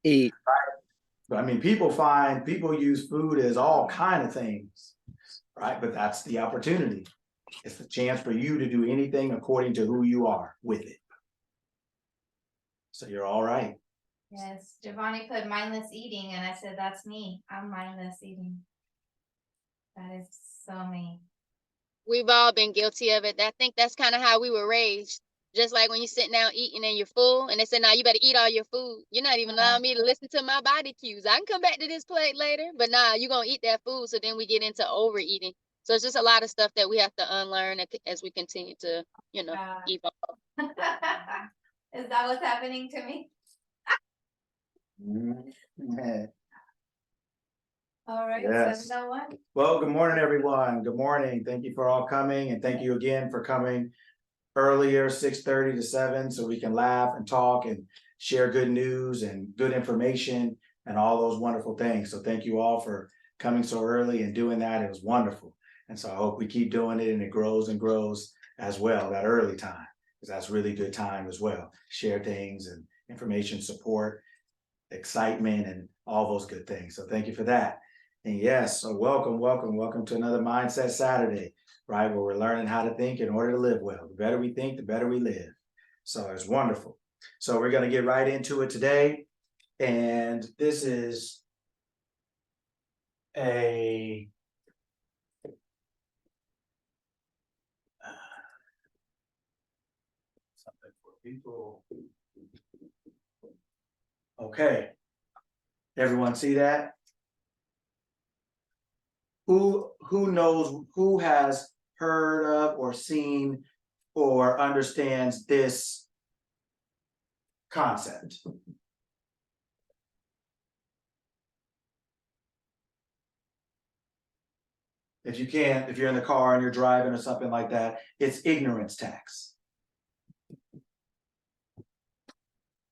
Eat. But I mean, people use food as all kind of things, right? But that's the opportunity. It's the chance for you to do anything according to who you are with it. So you're all right. Yes, Giovanni put mindless eating, and I said, that's me. I'm mindless eating. That is so me. We've all been guilty of it. I think that's kind of how we were raised. Just like when you're sitting down eating and you're full, and they say, "Now you better eat all your food." You're not even allowing me to listen to my body cues. I can come back to this plate later, but nah, you're gonna eat that food. So then we get into overeating. So it's just a lot of stuff that we have to unlearn as we continue to, evolve. Is that what's happening to me? All right, Yes. 701. Well, good morning, everyone. Good morning. Thank you for all coming, and thank you again for coming earlier, 6:30 to 7, so we can laugh and talk and share good news and good information and all those wonderful things. So thank you all for coming so early and doing that. It was wonderful. And so I hope we keep doing it and it grows and grows as well, that early time, because that's really good time as well. Share things and information, support, excitement, and all those good things. So thank you for that. And yes, so welcome to another Mindset Saturday, right? Where we're learning how to think in order to live well. The better we think, the better we live. So it's wonderful. So we're going to get right into it today. And this is a something for people. Okay. Everyone see that? Who knows, who has heard of or seen or understands this concept? If you can't, if you're in the car and you're driving or something like that, it's ignorance tax.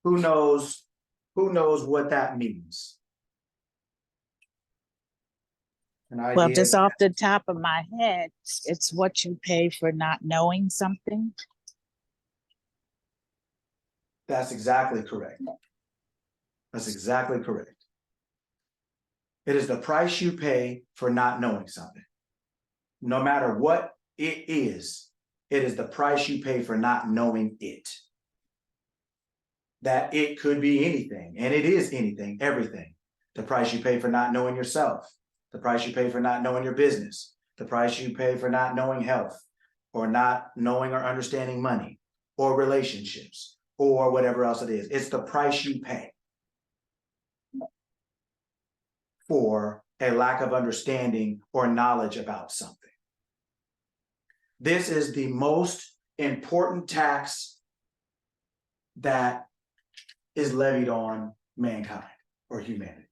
Who knows what that means? An idea? Well, just off the top of my head, it's what you pay for not knowing something. That's exactly correct. That's exactly correct. It is the price you pay for not knowing something. No matter what it is the price you pay for not knowing it. That it could be anything, and it is anything, everything. The price you pay for not knowing yourself, the price you pay for not knowing your business, the price you pay for not knowing health, or not knowing or understanding money, or relationships, or whatever else it is. It's the price you pay for a lack of understanding or knowledge about something. This is the most important tax that is levied on mankind or humanity.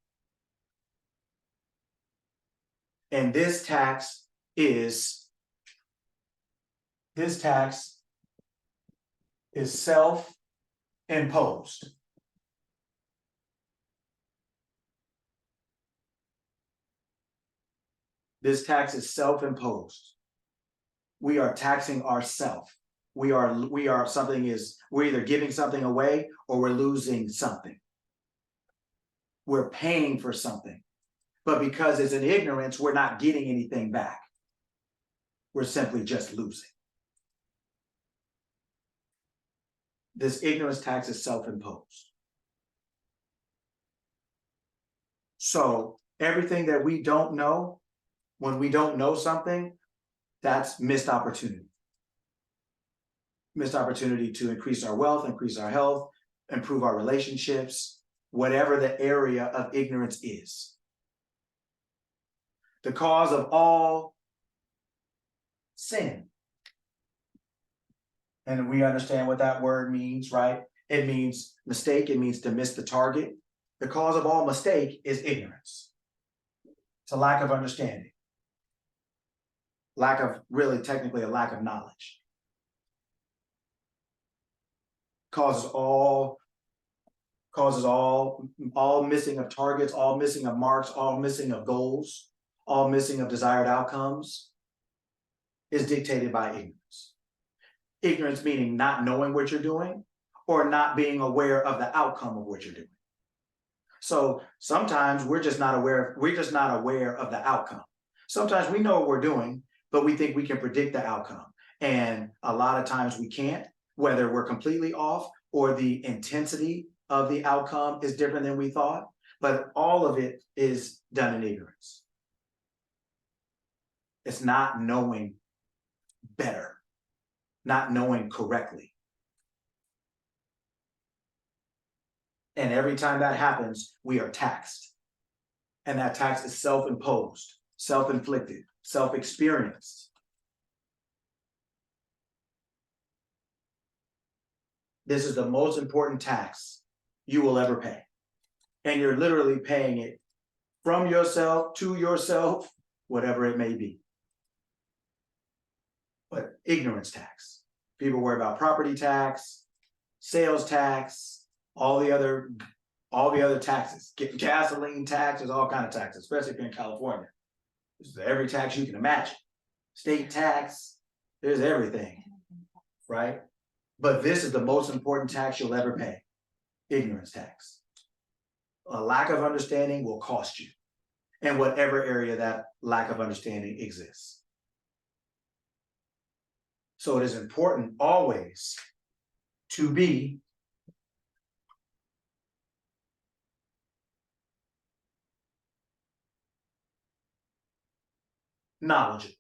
And this tax is self-imposed. This tax is self-imposed. We are taxing ourselves. We're either giving something away or we're losing something. We're paying for something. But because it's an ignorance, we're not getting anything back. We're simply just losing. This ignorance tax is self-imposed. So everything that we don't know, when we don't know something, that's missed opportunity. Missed opportunity to increase our wealth, increase our health, improve our relationships, whatever the area of ignorance is. The cause of all sin. And we understand what that word means, right? It means mistake, it means to miss the target. The cause of all mistake is ignorance. It's a lack of understanding. Technically a lack of knowledge. Causes all missing of targets, all missing of marks, all missing of goals, all missing of desired outcomes is dictated by ignorance. Ignorance meaning not knowing what you're doing or not being aware of the outcome of what you're doing. So sometimes we're just not aware of the outcome. Sometimes we know what we're doing, but we think we can predict the outcome. And a lot of times we can't, whether we're completely off or the intensity of the outcome is different than we thought. But all of it is done in ignorance. It's not knowing better, not knowing correctly. And every time that happens, we are taxed. And that tax is self-imposed, self-inflicted, self-experienced. This is the most important tax you will ever pay. And you're literally paying it from yourself to yourself, whatever it may be. But ignorance tax. People worry about property tax, sales tax, all the other taxes, gasoline taxes, all kind of taxes, especially if you're in California. This is every tax you can imagine. State tax, there's everything, right? But this is the most important tax you'll ever pay, ignorance tax. A lack of understanding will cost you in whatever area that lack of understanding exists. So it is important always to be knowledgeable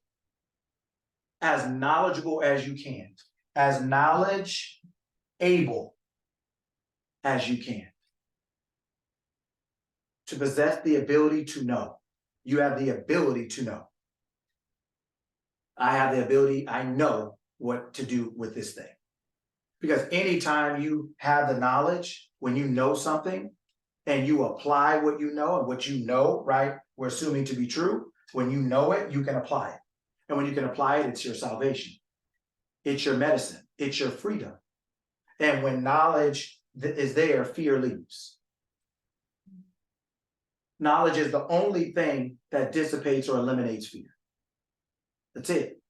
as you can, as knowledge able as you can. To possess the ability to know. You have the ability to know. I have the ability, I know what to do with this thing. Because anytime you have the knowledge, when you know something and you apply what you know and what you know, right, we're assuming to be true, when you know it, you can apply it. And when you can apply it, it's your salvation. It's your medicine. It's your freedom. And when knowledge is there, fear leaves. Knowledge is the only thing that dissipates or eliminates fear. That's it.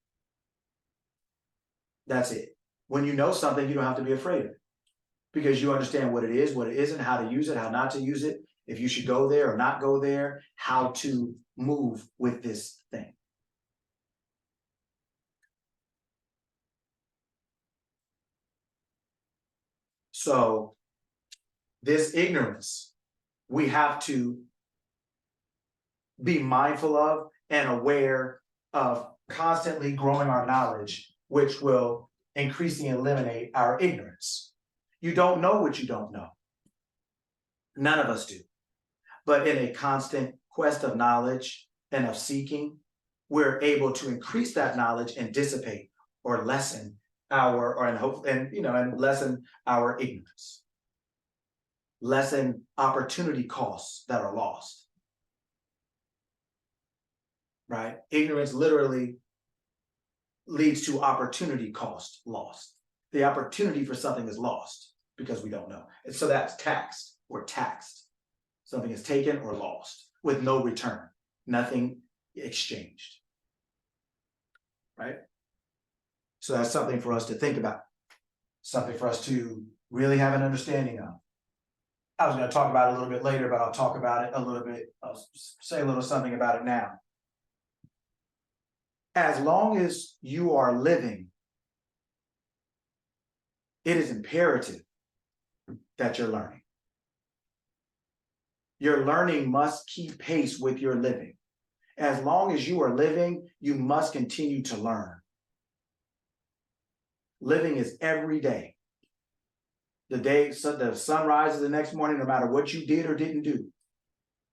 That's it. When you know something, you don't have to be afraid of it because you understand what it is, what it isn't, how to use it, how not to use it, if you should go there or not go there, how to move with this thing. So this ignorance, we have to be mindful of and aware of constantly growing our knowledge, which will increasingly eliminate our ignorance. You don't know what you don't know. None of us do. But in a constant quest of knowledge and of seeking, we're able to increase that knowledge and dissipate or lessen and lessen our ignorance. Lessen opportunity costs that are lost. Right? Ignorance literally leads to opportunity cost lost. The opportunity for something is lost because we don't know. And so that's taxed. We're taxed. Something is taken or lost with no return, nothing exchanged. Right? So that's something for us to think about, something for us to really have an understanding of. I was going to talk about it a little bit later, but I'll talk about it a little bit. I'll say a little something about it now. As long as you are living, it is imperative that you're learning. Your learning must keep pace with your living. As long as you are living, you must continue to learn. Living is every day. The sun rises the next morning, no matter what you did or didn't do.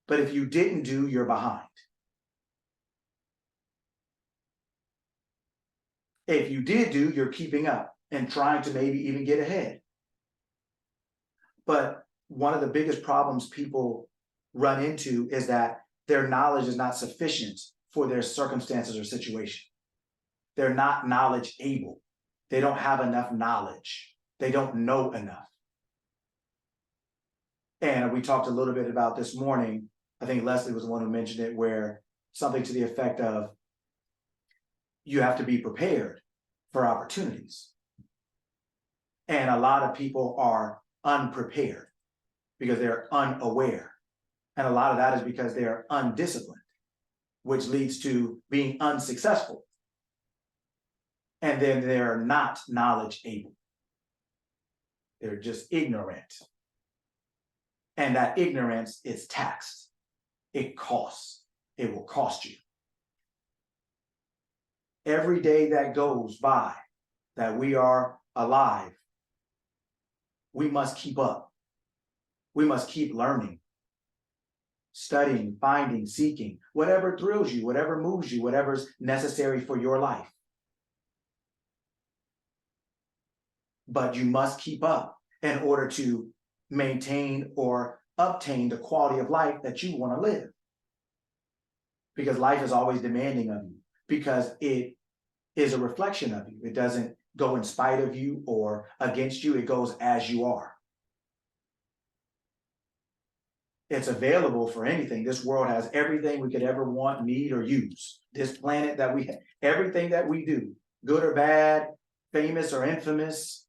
But if you didn't do, you're behind. If you did do, you're keeping up and trying to maybe even get ahead. But one of the biggest problems people run into is that their knowledge is not sufficient for their circumstances or situation. They're not knowledge able. They don't have enough knowledge. They don't know enough. And we talked a little bit about this morning. I think Leslie was the one who mentioned it, where something to the effect of you have to be prepared for opportunities. And a lot of people are unprepared because they're unaware. And a lot of that is because they are undisciplined, which leads to being unsuccessful. And then they're not knowledge able. They're just ignorant. And that ignorance is taxed. It costs. It will cost you. Every day that goes by that we are alive, we must keep up. We must keep learning, studying, finding, seeking, whatever thrills you, whatever moves you, whatever's necessary for your life. But you must keep up in order to maintain or obtain the quality of life that you want to live. Because life is always demanding of you, because it is a reflection of you. It doesn't go in spite of you or against you. It goes as you are. It's available for anything. This world has everything we could ever want, need, or use. This planet that we have, everything that we do, good or bad, famous or infamous,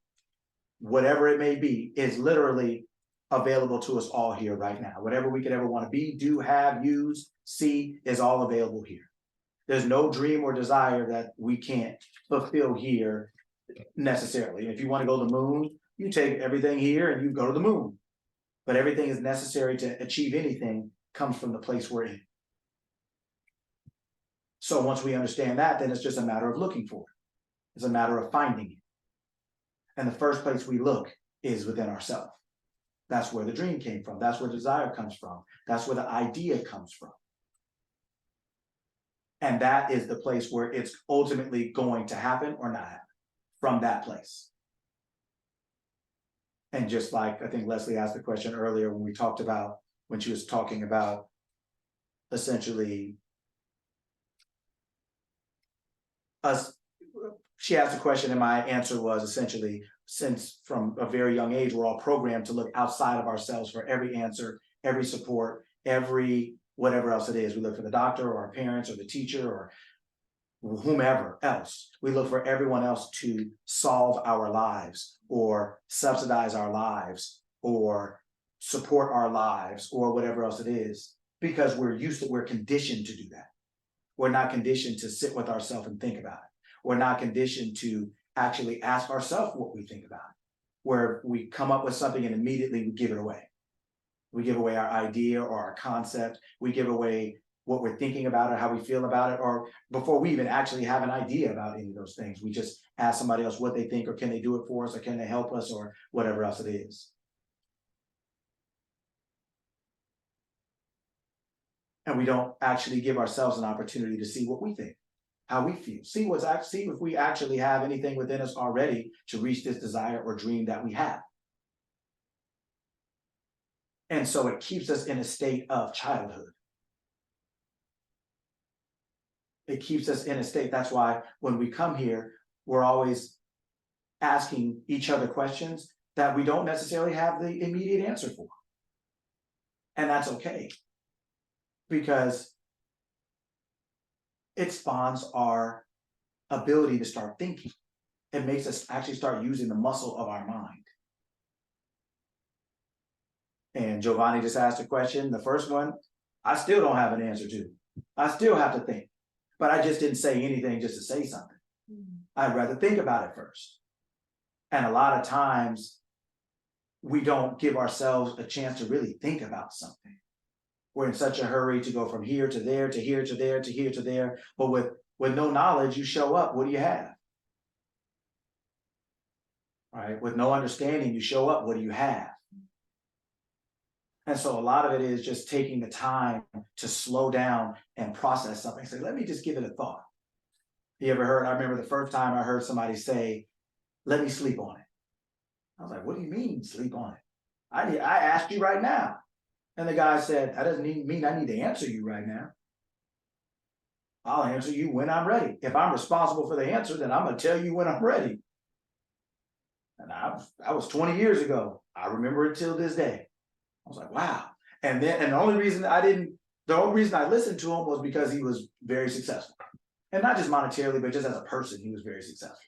whatever it may be, is literally available to us all here right now. Whatever we could ever want to be, do, have, use, see, is all available here. There's no dream or desire that we can't fulfill here necessarily. If you want to go to the moon, you take everything here and you go to the moon. But everything is necessary to achieve anything comes from the place we're in. So once we understand that, then it's just a matter of looking for it. It's a matter of finding it. And the first place we look is within ourselves. That's where the dream came from. That's where desire comes from. That's where the idea comes from. And that is the place where it's ultimately going to happen or not happen, from that place. And just like I think Leslie asked the question earlier when we talked about, when she was talking about essentially us, she asked a question and my answer was essentially, since from a very young age, we're all programmed to look outside of ourselves for every answer, every support, every whatever else it is. We look for the doctor or our parents or the teacher or whomever else. We look for everyone else to solve our lives or subsidize our lives or support our lives or whatever else it is, because we're conditioned to do that. We're not conditioned to sit with ourselves and think about it. We're not conditioned to actually ask ourselves what we think about it, where we come up with something and immediately we give it away. We give away our idea or our concept. We give away what we're thinking about it, how we feel about it, or before we even actually have an idea about any of those things, we just ask somebody else what they think, or can they do it for us, or can they help us, or whatever else it is. And we don't actually give ourselves an opportunity to see what we think, how we feel, see if we actually have anything within us already to reach this desire or dream that we have. And so it keeps us in a state of childhood. It keeps us in a state. That's why when we come here, we're always asking each other questions that we don't necessarily have the immediate answer for. And that's okay, because it spawns our ability to start thinking. It makes us actually start using the muscle of our mind. And Giovanni just asked a question. The first one, I still don't have an answer to. I still have to think. But I just didn't say anything just to say something. I'd rather think about it first. And a lot of times we don't give ourselves a chance to really think about something. We're in such a hurry to go from here to there, to here, to there, to here, to there. But with no knowledge, you show up, what do you have? All right, with no understanding, you show up, what do you have? And so a lot of it is just taking the time to slow down and process something. Say, let me just give it a thought. You ever heard, I remember the first time I heard somebody say, let me sleep on it. I was like, what do you mean sleep on it? I asked you right now. And the guy said, that doesn't mean I need to answer you right now. I'll answer you when I'm ready. If I'm responsible for the answer, then I'm going to tell you when I'm ready. And that was 20 years ago. I remember it till this day. I was like, wow. And the only reason I listened to him was because he was very successful. And not just monetarily, but just as a person, he was very successful.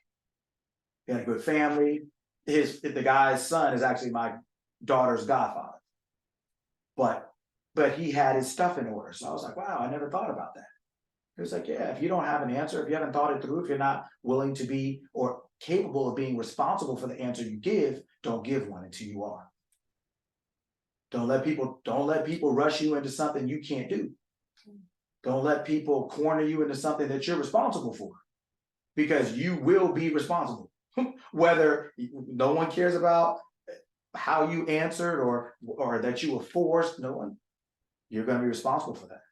He had a good family. The guy's son is actually my daughter's godfather. But but he had his stuff in order. So I was like, wow, I never thought about that. He was like, yeah, if you don't have an answer, if you haven't thought it through, if you're not willing to be or capable of being responsible for the answer you give, don't give one until you are. Don't let people rush you into something you can't do. Don't let people corner you into something that you're responsible for, because you will be responsible. Whether no one cares about how you answered or that you were forced, no one, you're going to be responsible for that.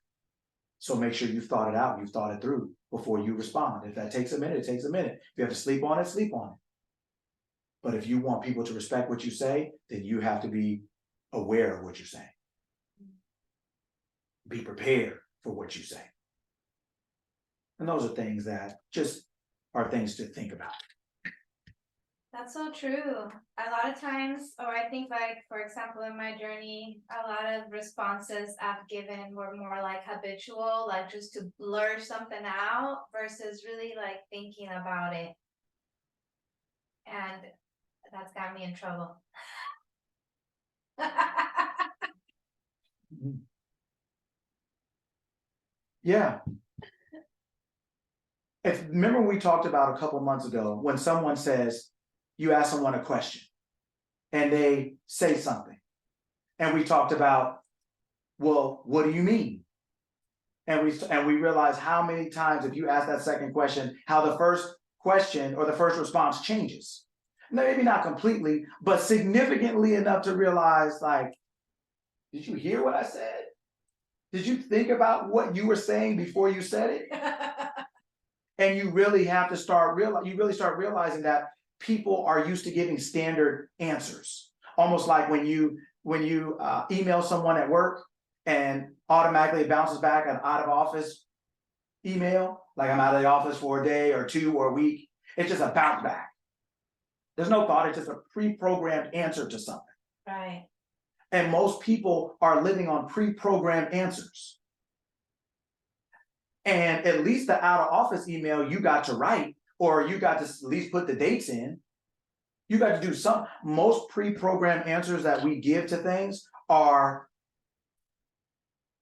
So make sure you've thought it out, you've thought it through before you respond. If that takes a minute, it takes a minute. If you have to sleep on it, sleep on it. But if you want people to respect what you say, then you have to be aware of what you're saying. Be prepared for what you say. And those are things that just are things to think about. That's so true. A lot of times, or I think like, for example, in my journey, a lot of responses I've given were more like habitual, like just to blur something out versus really like thinking about it. And that's got me in trouble. Yeah. Remember we talked about a couple months ago when someone says, you ask someone a question and they say something. And we talked about, well, what do you mean? And we realized how many times if you ask that second question, how the first question or the first response changes. Maybe not completely, but significantly enough to realize, like, did you hear what I said? Did you think about what you were saying before you said it? And you really have to start realizing that people are used to giving standard answers. Almost like when you email someone at work and automatically it bounces back an out of office email, like I'm out of the office for a day or two or a week. It's just a bounce back. There's no thought, it's just a pre-programmed answer to something. Right. And most people are living on pre-programmed answers. And at least the out of office email you got to write, or you got to at least put the dates in. You got to do some. Most pre-programmed answers that we give to things are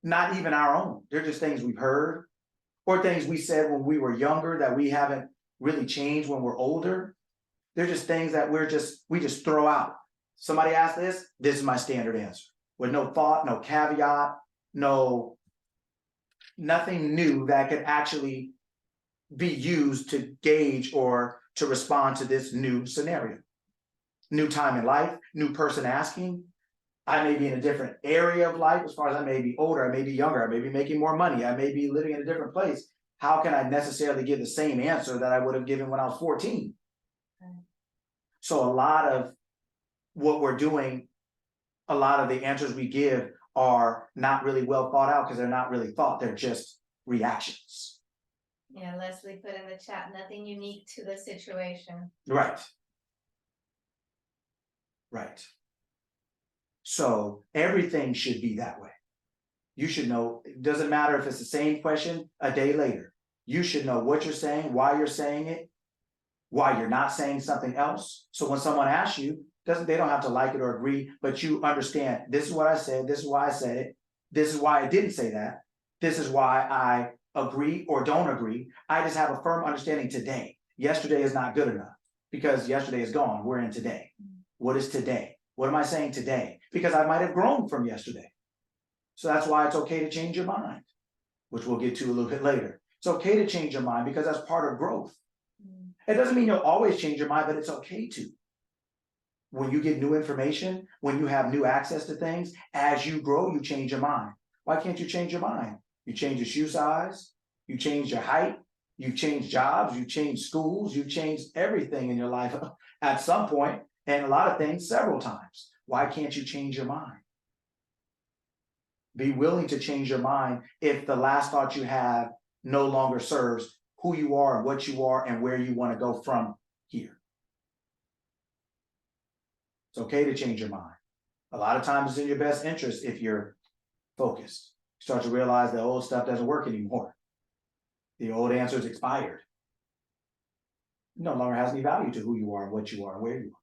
not even our own. They're just things we've heard or things we said when we were younger that we haven't really changed when we're older. They're just things that we just throw out. Somebody asked this is my standard answer with no thought, no caveat, nothing new that could actually be used to gauge or to respond to this new scenario. New time in life, new person asking. I may be in a different area of life as far as I may be older, I may be younger, I may be making more money, I may be living in a different place. How can I necessarily give the same answer that I would have given when I was 14? Okay. So a lot of what we're doing, a lot of the answers we give are not really well thought out because they're not really thought, they're just reactions. Yeah, Leslie put in the chat, nothing unique to the situation. Right. Right. So everything should be that way. You should know, it doesn't matter if it's the same question a day later. You should know what you're saying, why you're saying it, why you're not saying something else. So when someone asks you, they don't have to like it or agree, but you understand, this is what I said, this is why I said it, this is why I didn't say that, this is why I agree or don't agree. I just have a firm understanding today. Yesterday is not good enough because yesterday is gone. We're in today. What is today? What am I saying today? Because I might have grown from yesterday. So that's why it's okay to change your mind, which we'll get to a little bit later. It's okay to change your mind because that's part of growth. It doesn't mean you'll always change your mind, but it's okay to. When you get new information, when you have new access to things, as you grow, you change your mind. Why can't you change your mind? You change your shoe size, you change your height, you've changed jobs, you've changed schools, you've changed everything in your life at some point, and a lot of things several times. Why can't you change your mind? Be willing to change your mind if the last thought you have no longer serves who you are and what you are and where you want to go from here. It's okay to change your mind. A lot of times it's in your best interest if you're focused. You start to realize the old stuff doesn't work anymore. The old answer is expired. It no longer has any value to who you are and what you are and where you are.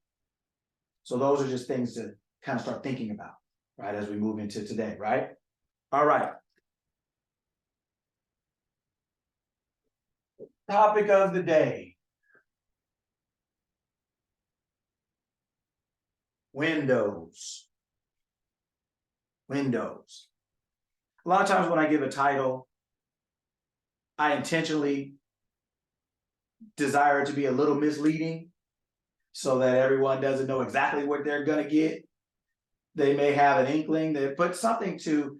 So those are just things to kind of start thinking about, right, as we move into today, right? All right. Topic of the day. Windows. Windows. A lot of times when I give a title, I intentionally desire it to be a little misleading so that everyone doesn't know exactly what they're gonna get. They may have an inkling, they put something to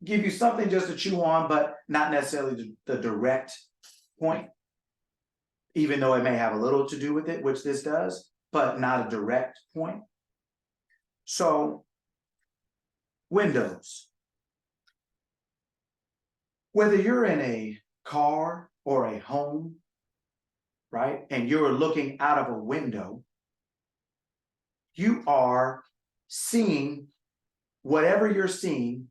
give you something just to chew on, but not necessarily the direct point. Even though it may have a little to do with it, which this does, but not a direct point. So, windows. Whether you're in a car or a home, right, and you're looking out of a window, you are seeing whatever you're seeing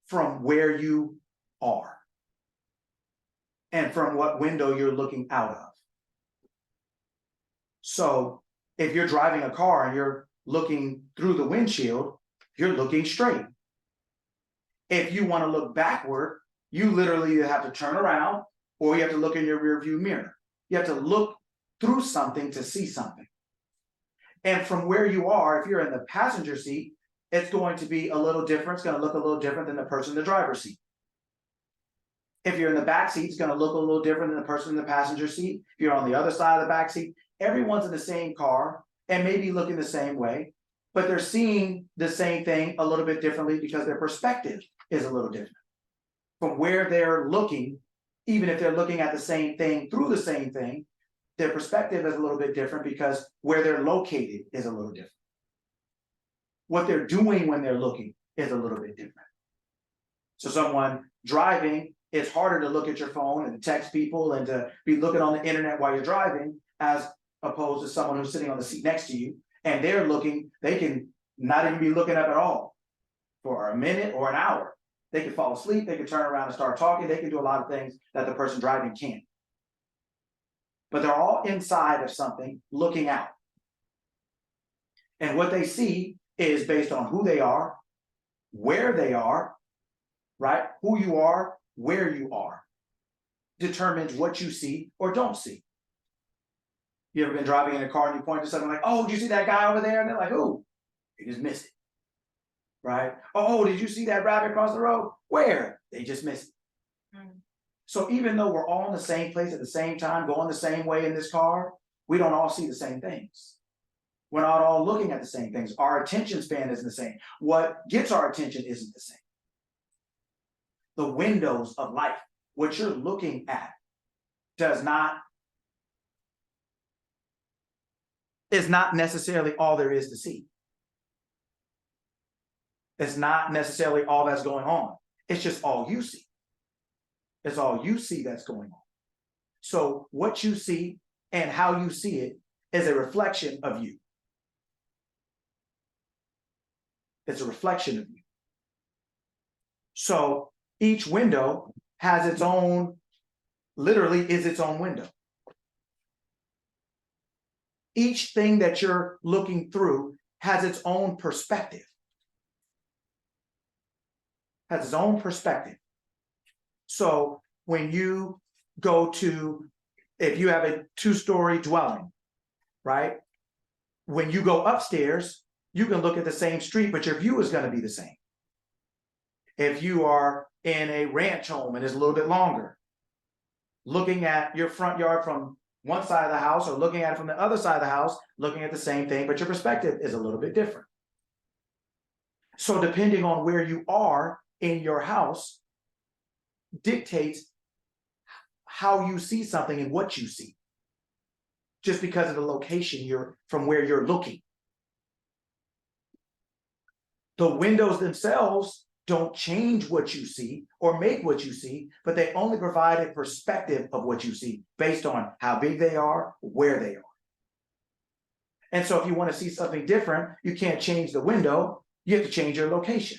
from where you are and from what window you're looking out of. So if you're driving a car and you're looking through the windshield, you're looking straight. If you want to look backward, you literally have to turn around or you have to look in your rear view mirror. You have to look through something to see something. And from where you are, if you're in the passenger seat, it's going to be a little different. It's going to look a little different than the person in the driver's seat. If you're in the back seat, it's going to look a little different than the person in the passenger seat. If you're on the other side of the back seat, everyone's in the same car and maybe looking the same way, but they're seeing the same thing a little bit differently because their perspective is a little different. From where they're looking, even if they're looking at the same thing through the same thing, their perspective is a little bit different because where they're located is a little different. What they're doing when they're looking is a little bit different. So someone driving, it's harder to look at your phone and text people and to be looking on the internet while you're driving as opposed to someone who's sitting on the seat next to you and they're looking, they can not even be looking up at all for a minute or an hour. They can fall asleep, they can turn around and start talking, they can do a lot of things that the person driving can't. But they're all inside of something looking out. And what they see is based on who they are, where they are, right? Who you are, where you are, determines what you see or don't see. You ever been driving in a car and you point to something like, oh, did you see that guy over there? And they're like, who? They just missed it, right? Oh, did you see that rabbit across the road? Where? They just missed it. So even though we're all in the same place at the same time, going the same way in this car, we don't all see the same things. We're not all looking at the same things. Our attention span isn't the same. What gets our attention isn't the same. The windows of life, what you're looking at, is not necessarily all there is to see. It's not necessarily all that's going on. It's just all you see. It's all you see that's going on. So what you see and how you see it is a reflection of you. It's a reflection of you. So each window has its own, literally is its own window. Each thing that you're looking through has its own perspective. Has its own perspective. So when you go to, if you have a 2-story dwelling, right? When you go upstairs, you can look at the same street, but your view is going to be the same. If you are in a ranch home and it's a little bit longer, looking at your front yard from one side of the house or looking at it from the other side of the house, looking at the same thing, but your perspective is a little bit different. So depending on where you are in your house dictates how you see something and what you see, just because of the location you're from, where you're looking. The windows themselves don't change what you see or make what you see, but they only provide a perspective of what you see based on how big they are, where they are. And so if you want to see something different, you can't change the window, you have to change your location.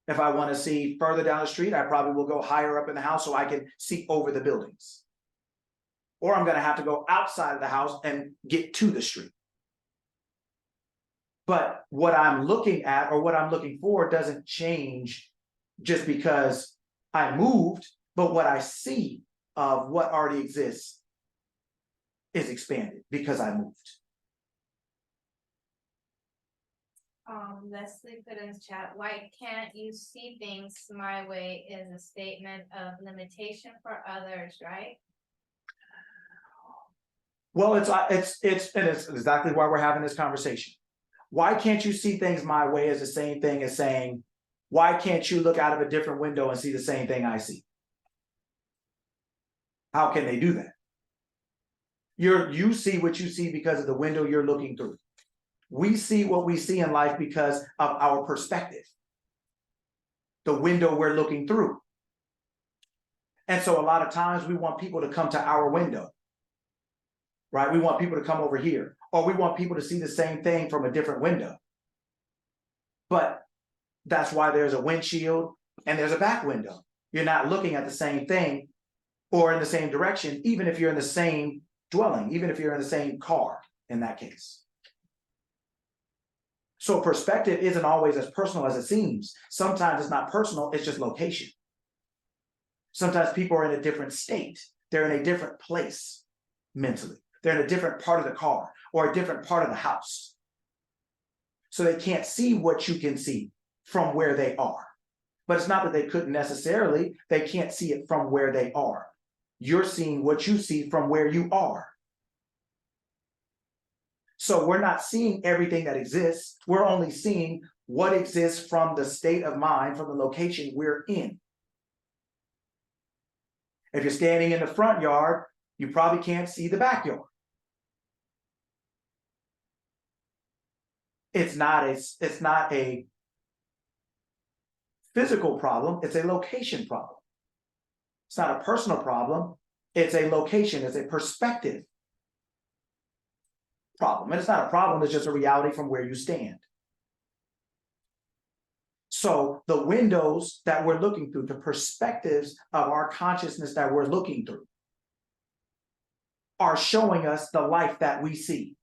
If I want to see further down the street, I probably will go higher up in the house so I can see over the buildings. Or I'm going to have to go outside of the house and get to the street. But what I'm looking at or what I'm looking for doesn't change just because I moved, but what I see of what already exists is expanded because I moved. Leslie put in the chat, why can't you see things my way is a statement of limitation for others, right? Well, it's exactly why we're having this conversation. Why can't you see things my way is the same thing as saying, why can't you look out of a different window and see the same thing I see? How can they do that? You see what you see because of the window you're looking through. We see what we see in life because of our perspective, the window we're looking through. And so a lot of times we want people to come to our window, right? We want people to come over here, or we want people to see the same thing from a different window. But that's why there's a windshield and there's a back window. You're not looking at the same thing or in the same direction, even if you're in the same dwelling, even if you're in the same car in that case. So perspective isn't always as personal as it seems. Sometimes it's not personal, it's just location. Sometimes people are in a different state. They're in a different place mentally. They're in a different part of the car or a different part of the house. So they can't see what you can see from where they are. But it's not that they couldn't necessarily, they can't see it from where they are. You're seeing what you see from where you are. So we're not seeing everything that exists. We're only seeing what exists from the state of mind, from the location we're in. If you're standing in the front yard, you probably can't see the backyard. It's not a physical problem, it's a location problem. It's not a personal problem, it's a location, it's a perspective problem. And it's not a problem, it's just a reality from where you stand. So the windows that we're looking through, the perspectives of our consciousness that we're looking through, are showing us the life that we see.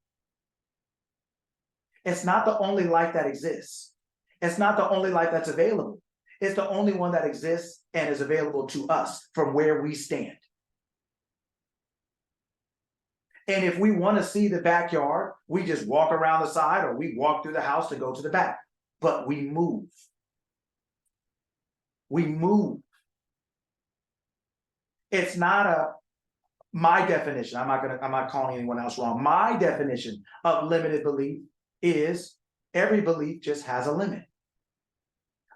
It's not the only life that exists. It's not the only life that's available. It's the only one that exists and is available to us from where we stand. And if we want to see the backyard, we just walk around the side or we walk through the house to go to the back. But we move. We move. It's not my definition. I'm not calling anyone else wrong. My definition of limited belief is every belief just has a limit.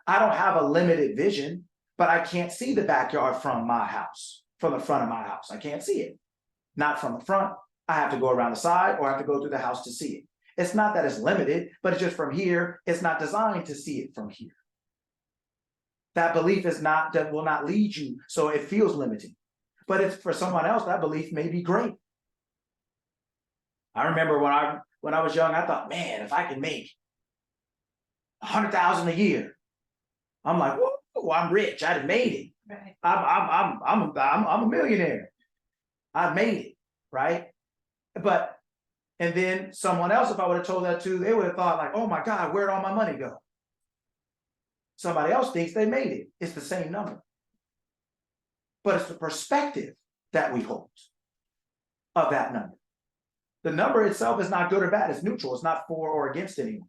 I don't have a limited vision, but I can't see the backyard from my house, from the front of my house. I can't see it. Not from the front. I have to go around the side or I have to go through the house to see it. It's not that it's limited, but it's just from here. It's not designed to see it from here. That belief that will not lead you, so it feels limiting. But it's for someone else, that belief may be great. I remember when I was young, I thought, man, if I can make $100,000 a year, I'm like, whoa, I'm rich. I made it. Right. I'm a millionaire. I made it, right? And then someone else, if I would have told that to, they would have thought like, oh my God, where'd all my money go? Somebody else thinks they made it. It's the same number. But it's the perspective that we hold of that number. The number itself is not good or bad. It's neutral. It's not for or against anyone.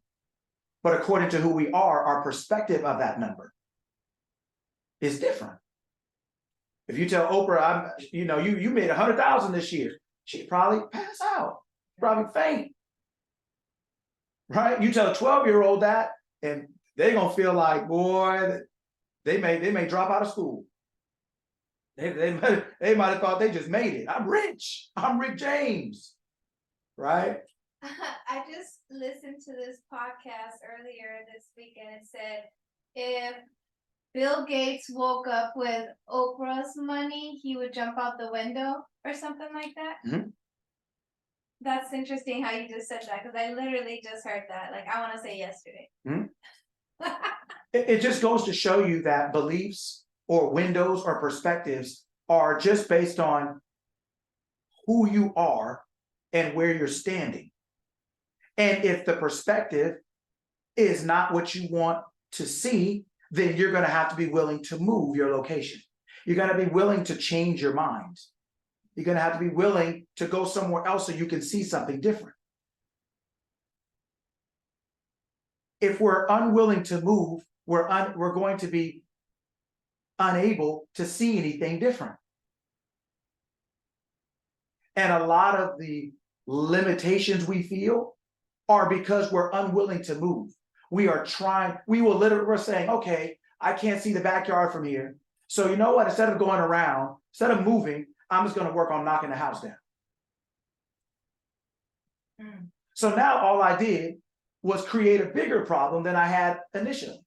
But according to who we are, our perspective of that number is different. If you tell Oprah, you made 100,000 this year, she'd probably pass out, probably faint. Right? You tell a 12-year-old that, and they're gonna feel like, boy, they may drop out of school. They might have thought they just made it. I'm rich. I'm Rick James. Right? I just listened to this podcast earlier this week and it said if Bill Gates woke up with Oprah's money, he would jump out the window or something like that. Mm-hmm. That's interesting how you just said that because I literally just heard that. Like I want to say yesterday. Mm-hmm. It just goes to show you that beliefs or windows or perspectives are just based on who you are and where you're standing. And if the perspective is not what you want to see, then you're gonna have to be willing to move your location. You're gonna be willing to change your mind. You're gonna have to be willing to go somewhere else so you can see something different. If we're unwilling to move, we're going to be unable to see anything different. And a lot of the limitations we feel are because we're unwilling to move. We're saying, okay, I can't see the backyard from here. So you know what, instead of going around, instead of moving, I'm just gonna work on knocking the house down. So now all I did was create a bigger problem than I had initially.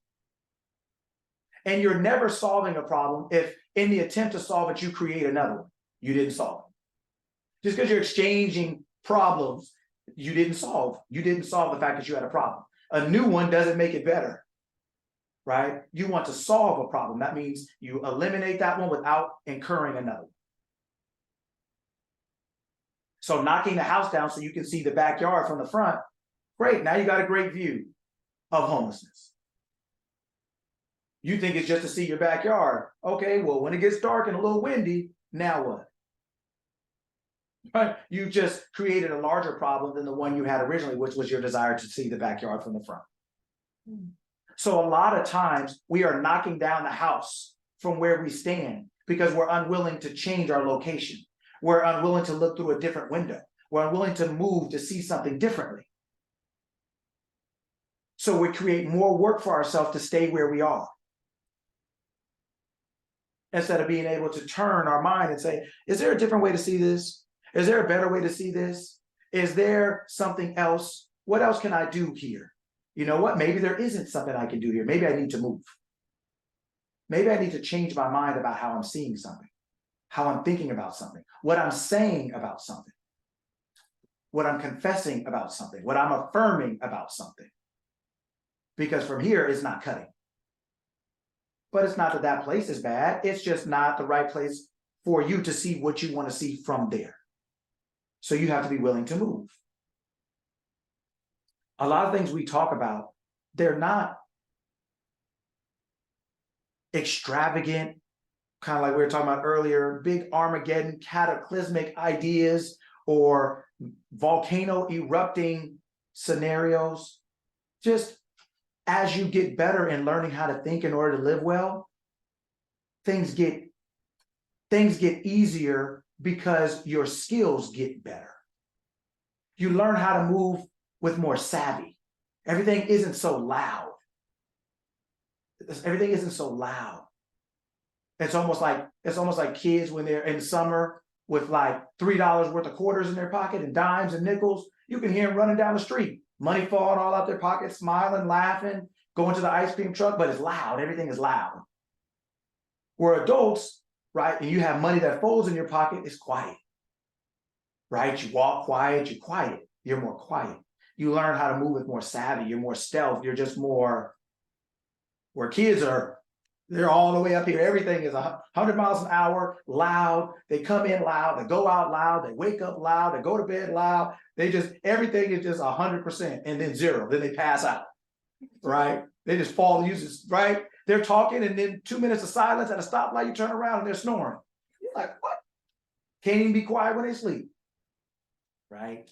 And you're never solving a problem if in the attempt to solve it, you create another one. You didn't solve it. Just because you're exchanging problems, you didn't solve the fact that you had a problem. A new one doesn't make it better, right? You want to solve a problem. That means you eliminate that one without incurring another one. So knocking the house down so you can see the backyard from the front, great, now you got a great view of homelessness. You think it's just to see your backyard. Okay, well, when it gets dark and a little windy, now what? Right? You just created a larger problem than the one you had originally, which was your desire to see the backyard from the front. So a lot of times we are knocking down the house from where we stand because we're unwilling to change our location. We're unwilling to look through a different window. We're unwilling to move to see something differently. So we create more work for ourselves to stay where we are, instead of being able to turn our mind and say, is there a different way to see this? Is there a better way to see this? Is there something else? What else can I do here? You know what? Maybe there isn't something I can do here. Maybe I need to move. Maybe I need to change my mind about how I'm seeing something, how I'm thinking about something, what I'm saying about something, what I'm confessing about something, what I'm affirming about something. Because from here, it's not cutting. But it's not that that place is bad. It's just not the right place for you to see what you want to see from there. So you have to be willing to move. A lot of things we talk about, they're not extravagant, kind of like we were talking about earlier, big Armageddon, cataclysmic ideas or volcano erupting scenarios. Just as you get better in learning how to think in order to live well, things get easier because your skills get better. You learn how to move with more savvy. Everything isn't so loud. Everything isn't so loud. It's almost like kids when they're in summer with like $3 worth of quarters in their pocket and dimes and nickels. You can hear them running down the street, money falling all out their pockets, smiling, laughing, going to the ice cream truck, but it's loud. Everything is loud. We're adults, right? And you have money that folds in your pocket, it's quiet, right? You walk quiet, you're quiet, you're more quiet. You learn how to move with more savvy, you're more stealth, you're just more, where kids are, they're all the way up here. Everything is 100 miles an hour, loud. They come in loud, they go out loud, they wake up loud, they go to bed loud. Everything is just 100% and then zero. Then they pass out, right? They just fall to uses, right? They're talking and then 2 minutes of silence at a stoplight, you turn around and they're snoring. You're like, what? Can't even be quiet when they sleep, right?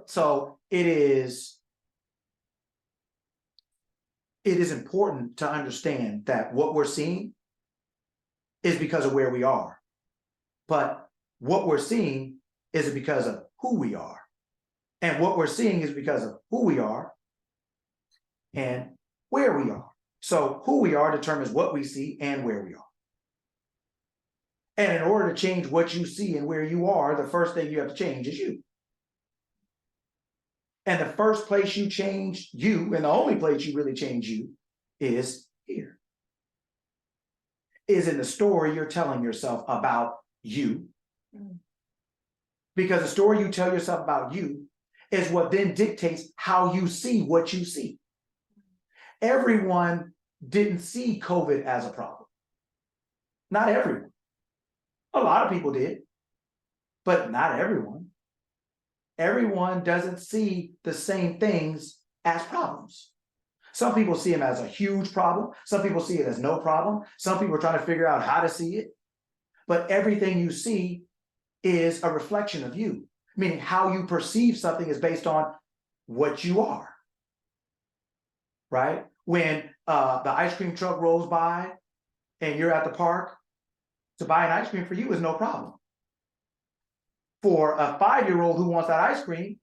So it is important to understand that what we're seeing is because of where we are. But what we're seeing is because of who we are. And what we're seeing is because of who we are and where we are. So who we are determines what we see and where we are. And in order to change what you see and where you are, the first thing you have to change is you. And the first place you change you, and the only place you really change you, is here. Is in the story you're telling yourself about you. Because the story you tell yourself about you is what then dictates how you see what you see. Everyone didn't see COVID as a problem. Not everyone. A lot of people did, but not everyone. Everyone doesn't see the same things as problems. Some people see them as a huge problem. Some people see it as no problem. Some people are trying to figure out how to see it. But everything you see is a reflection of you, meaning how you perceive something is based on what you are, right? When the ice cream truck rolls by and you're at the park, to buy an ice cream for you is no problem. For a 5-year-old who wants that ice cream,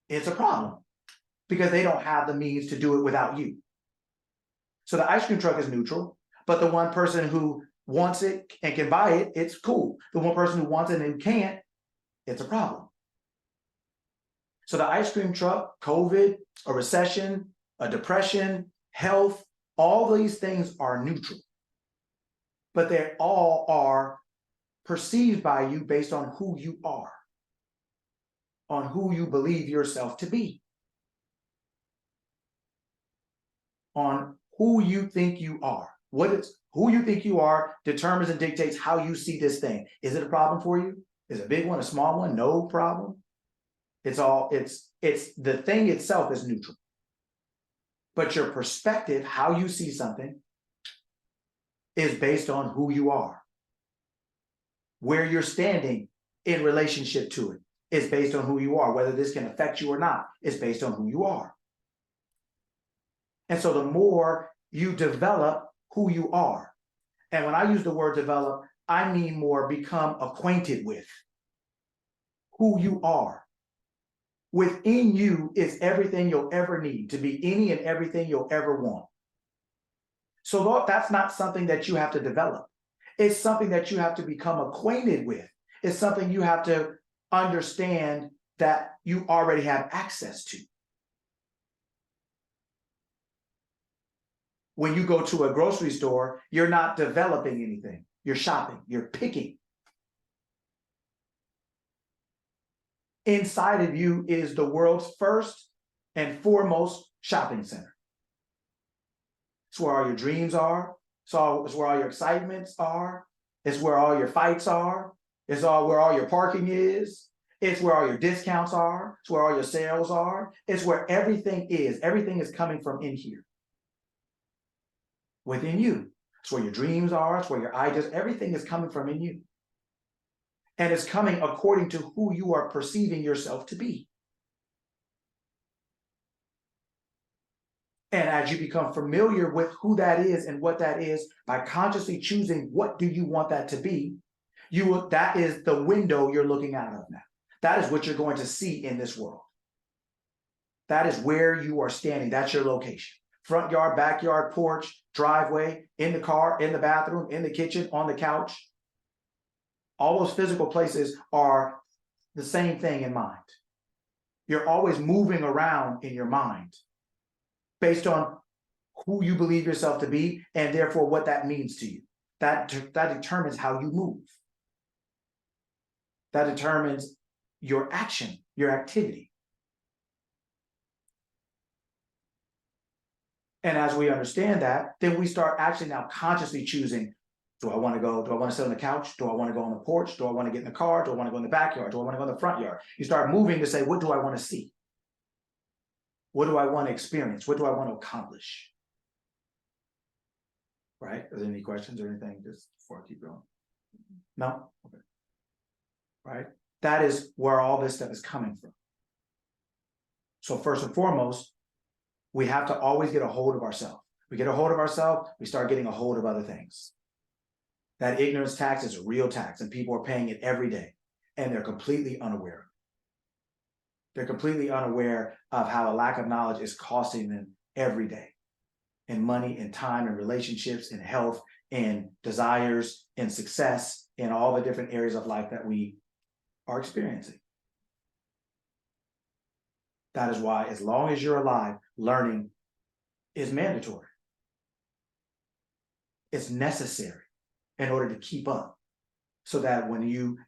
it's a problem because they don't have the means to do it without you. So the ice cream truck is neutral, but the one person who wants it and can buy it, it's cool. The one person who wants it and can't, it's a problem. So the ice cream truck, COVID, a recession, a depression, health, all these things are neutral. But they all are perceived by you based on who you are, on who you believe yourself to be, on who you think you are. Who you think you are determines and dictates how you see this thing. Is it a problem for you? Is it a big one, a small one? No problem. It's the thing itself is neutral. But your perspective, how you see something, is based on who you are. Where you're standing in relationship to it is based on who you are. Whether this can affect you or not is based on who you are. And so the more you develop who you are, and when I use the word develop, I mean more become acquainted with who you are. Within you is everything you'll ever need to be any and everything you'll ever want. So that's not something that you have to develop. It's something that you have to become acquainted with. It's something you have to understand that you already have access to. When you go to a grocery store, you're not developing anything. You're shopping, you're picking. Inside of you is the world's first and foremost shopping center. It's where all your dreams are. It's where all your excitements are. It's where all your fights are. It's where all your parking is. It's where all your discounts are. It's where all your sales are. It's where everything is. Everything is coming from in here. Within you. It's where your dreams are. It's where your ideas, everything is coming from in you. And it's coming according to who you are perceiving yourself to be. And as you become familiar with who that is and what that is, by consciously choosing what do you want that to be, that is the window you're looking out of now. That is what you're going to see in this world. That is where you are standing. That's your location. Front yard, backyard, porch, driveway, in the car, in the bathroom, in the kitchen, on the couch. All those physical places are the same thing in mind. You're always moving around in your mind based on who you believe yourself to be and therefore what that means to you. That determines how you move. That determines your action, your activity. And as we understand that, then we start actually now consciously choosing, do I want to go, do I want to sit on the couch? Do I want to go on the porch? Do I want to get in the car? Do I want to go in the backyard? Do I want to go in the front yard? You start moving to say, what do I want to see? What do I want to experience? What do I want to accomplish? Right? Are there any questions or anything just before I keep going? No? Okay. Right? That is where all this stuff is coming from. So first and foremost, we have to always get a hold of ourselves. We get a hold of ourselves, we start getting a hold of other things. That ignorance tax is a real tax and people are paying it every day and they're completely unaware. They're completely unaware of how a lack of knowledge is costing them every day in money, in time, in relationships, in health, in desires, in success, in all the different areas of life that we are experiencing. That is why, as long as you're alive, learning is mandatory. It's necessary in order to keep up. So that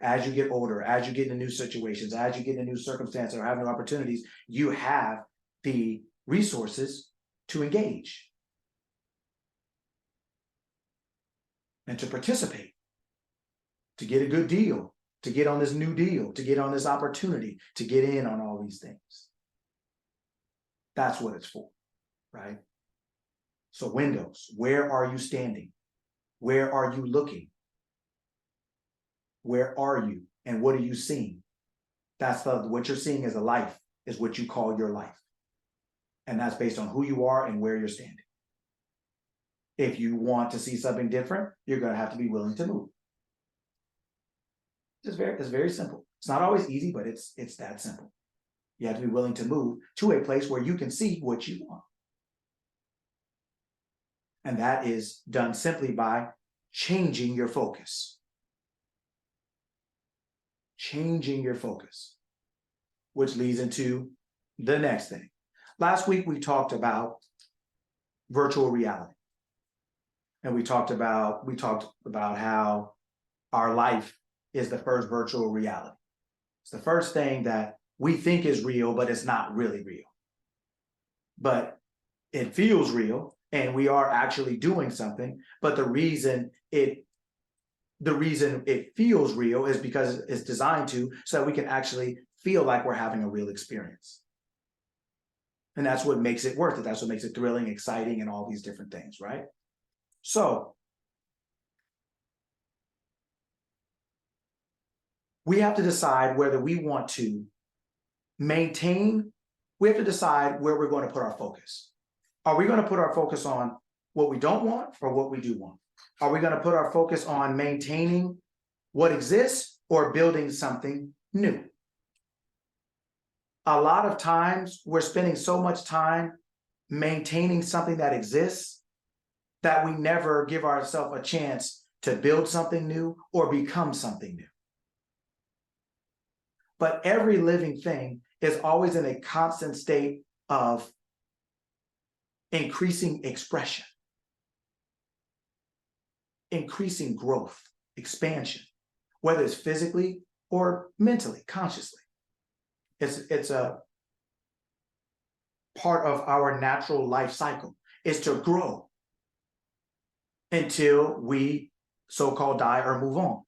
as you get older, as you get into new situations, as you get into new circumstances or have new opportunities, you have the resources to engage and to participate, to get a good deal, to get on this new deal, to get on this opportunity, to get in on all these things. That's what it's for. right? So windows, where are you standing? Where are you looking? Where are you? And what are you seeing? That's what you're seeing as a life is what you call your life. And that's based on who you are and where you're standing. If you want to see something different, you're going to have to be willing to move. It's very simple. It's not always easy, but it's that simple. You have to be willing to move to a place where you can see what you want. And that is done simply by changing your focus. Changing your focus, which leads into the next thing. Last week, we talked about virtual reality. And we talked about how our life is the first virtual reality. It's the first thing that we think is real, but it's not really real. But it feels real, and we are actually doing something. But the reason it feels real is because it's designed to, so that we can actually feel like we're having a real experience. And that's what makes it worth it. That's what makes it thrilling, exciting, and all these different things, right? So we have to decide whether we want to maintain, we have to decide where we're going to put our focus. Are we going to put our focus on what we don't want or what we do want? Are we going to put our focus on maintaining what exists or building something new? A lot of times we're spending so much time maintaining something that exists that we never give ourselves a chance to build something new or become something new. But every living thing is always in a constant state of increasing expression, increasing growth, expansion, whether it's physically or mentally, consciously. It's a part of our natural life cycle, is to grow until we so-called die or move on.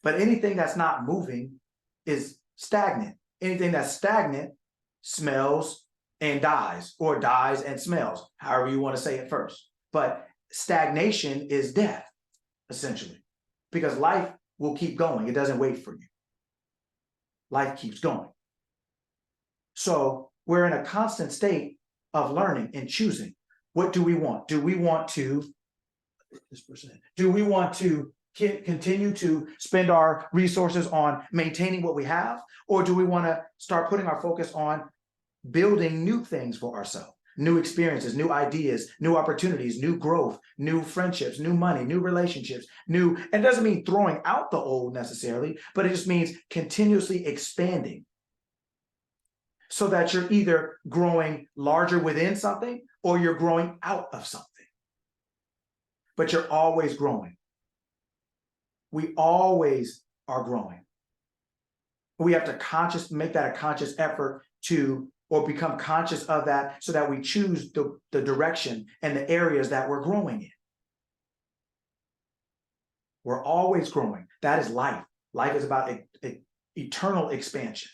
But anything that's not moving is stagnant. Anything that's stagnant smells and dies, or dies and smells, however you want to say it first. But stagnation is death, essentially, because life will keep going. It doesn't wait for you. Life keeps going. So we're in a constant state of learning and choosing. What do we want? Do we want to continue to spend our resources on maintaining what we have? Or do we want to start putting our focus on building new things for ourselves, new experiences, new ideas, new opportunities, new growth, new friendships, new money, new relationships, and it doesn't mean throwing out the old necessarily, but it just means continuously expanding so that you're either growing larger within something or you're growing out of something. But you're always growing. We always are growing. We have to make that a conscious effort or become conscious of that so that we choose the direction and the areas that we're growing in. We're always growing. That is life. Life is about eternal expansion.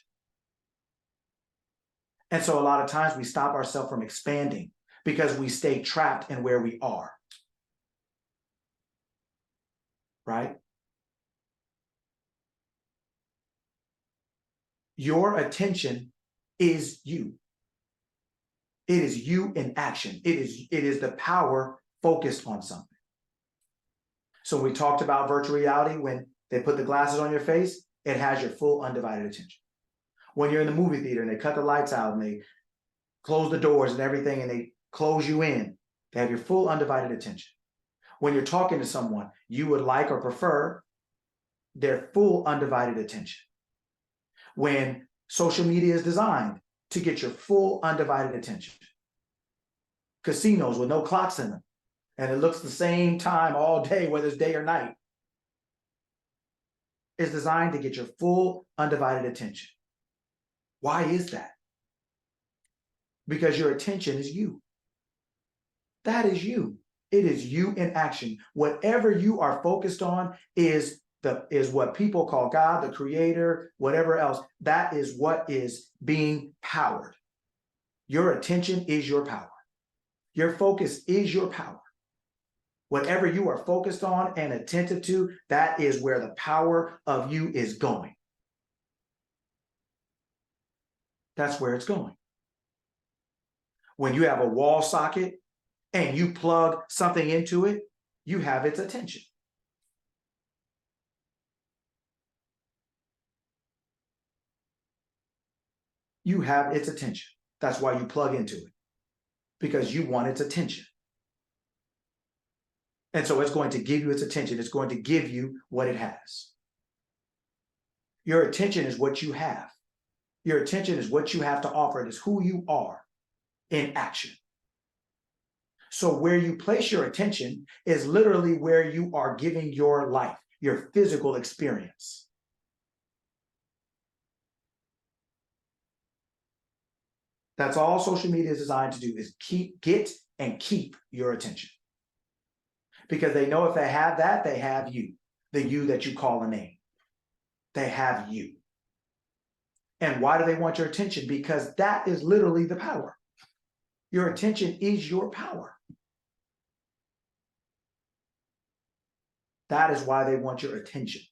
And so a lot of times we stop ourselves from expanding because we stay trapped in where we are. Right? Your attention is you. It is you in action. It is the power focused on something. So we talked about virtual reality. When they put the glasses on your face, it has your full undivided attention. When you're in the movie theater and they cut the lights out and they close the doors and everything and they close you in, they have your full undivided attention. When you're talking to someone you would like or prefer, their full undivided attention. When social media is designed to get your full undivided attention. Casinos with no clocks in them, and it looks the same time all day, whether it's day or night. It's designed to get your full undivided attention. Why is that? Because your attention is you. That is you. It is you in action. Whatever you are focused on is what people call God, the creator, whatever else. That is what is being powered. Your attention is your power. Your focus is your power. Whatever you are focused on and attentive to, that is where the power of you is going. That's where it's going. When you have a wall socket and you plug something into it, you have its attention. You have its attention. That's why you plug into it, because you want its attention. And so it's going to give you its attention. It's going to give you what it has. Your attention is what you have. Your attention is what you have to offer. It is who you are in action. So where you place your attention is literally where you are giving your life, your physical experience. That's all social media is designed to do, is get and keep your attention. Because they know if they have that, they have you, the you that you call a name. They have you. And why do they want your attention? Because that is literally the power. Your attention is your power. That is why they want your attention.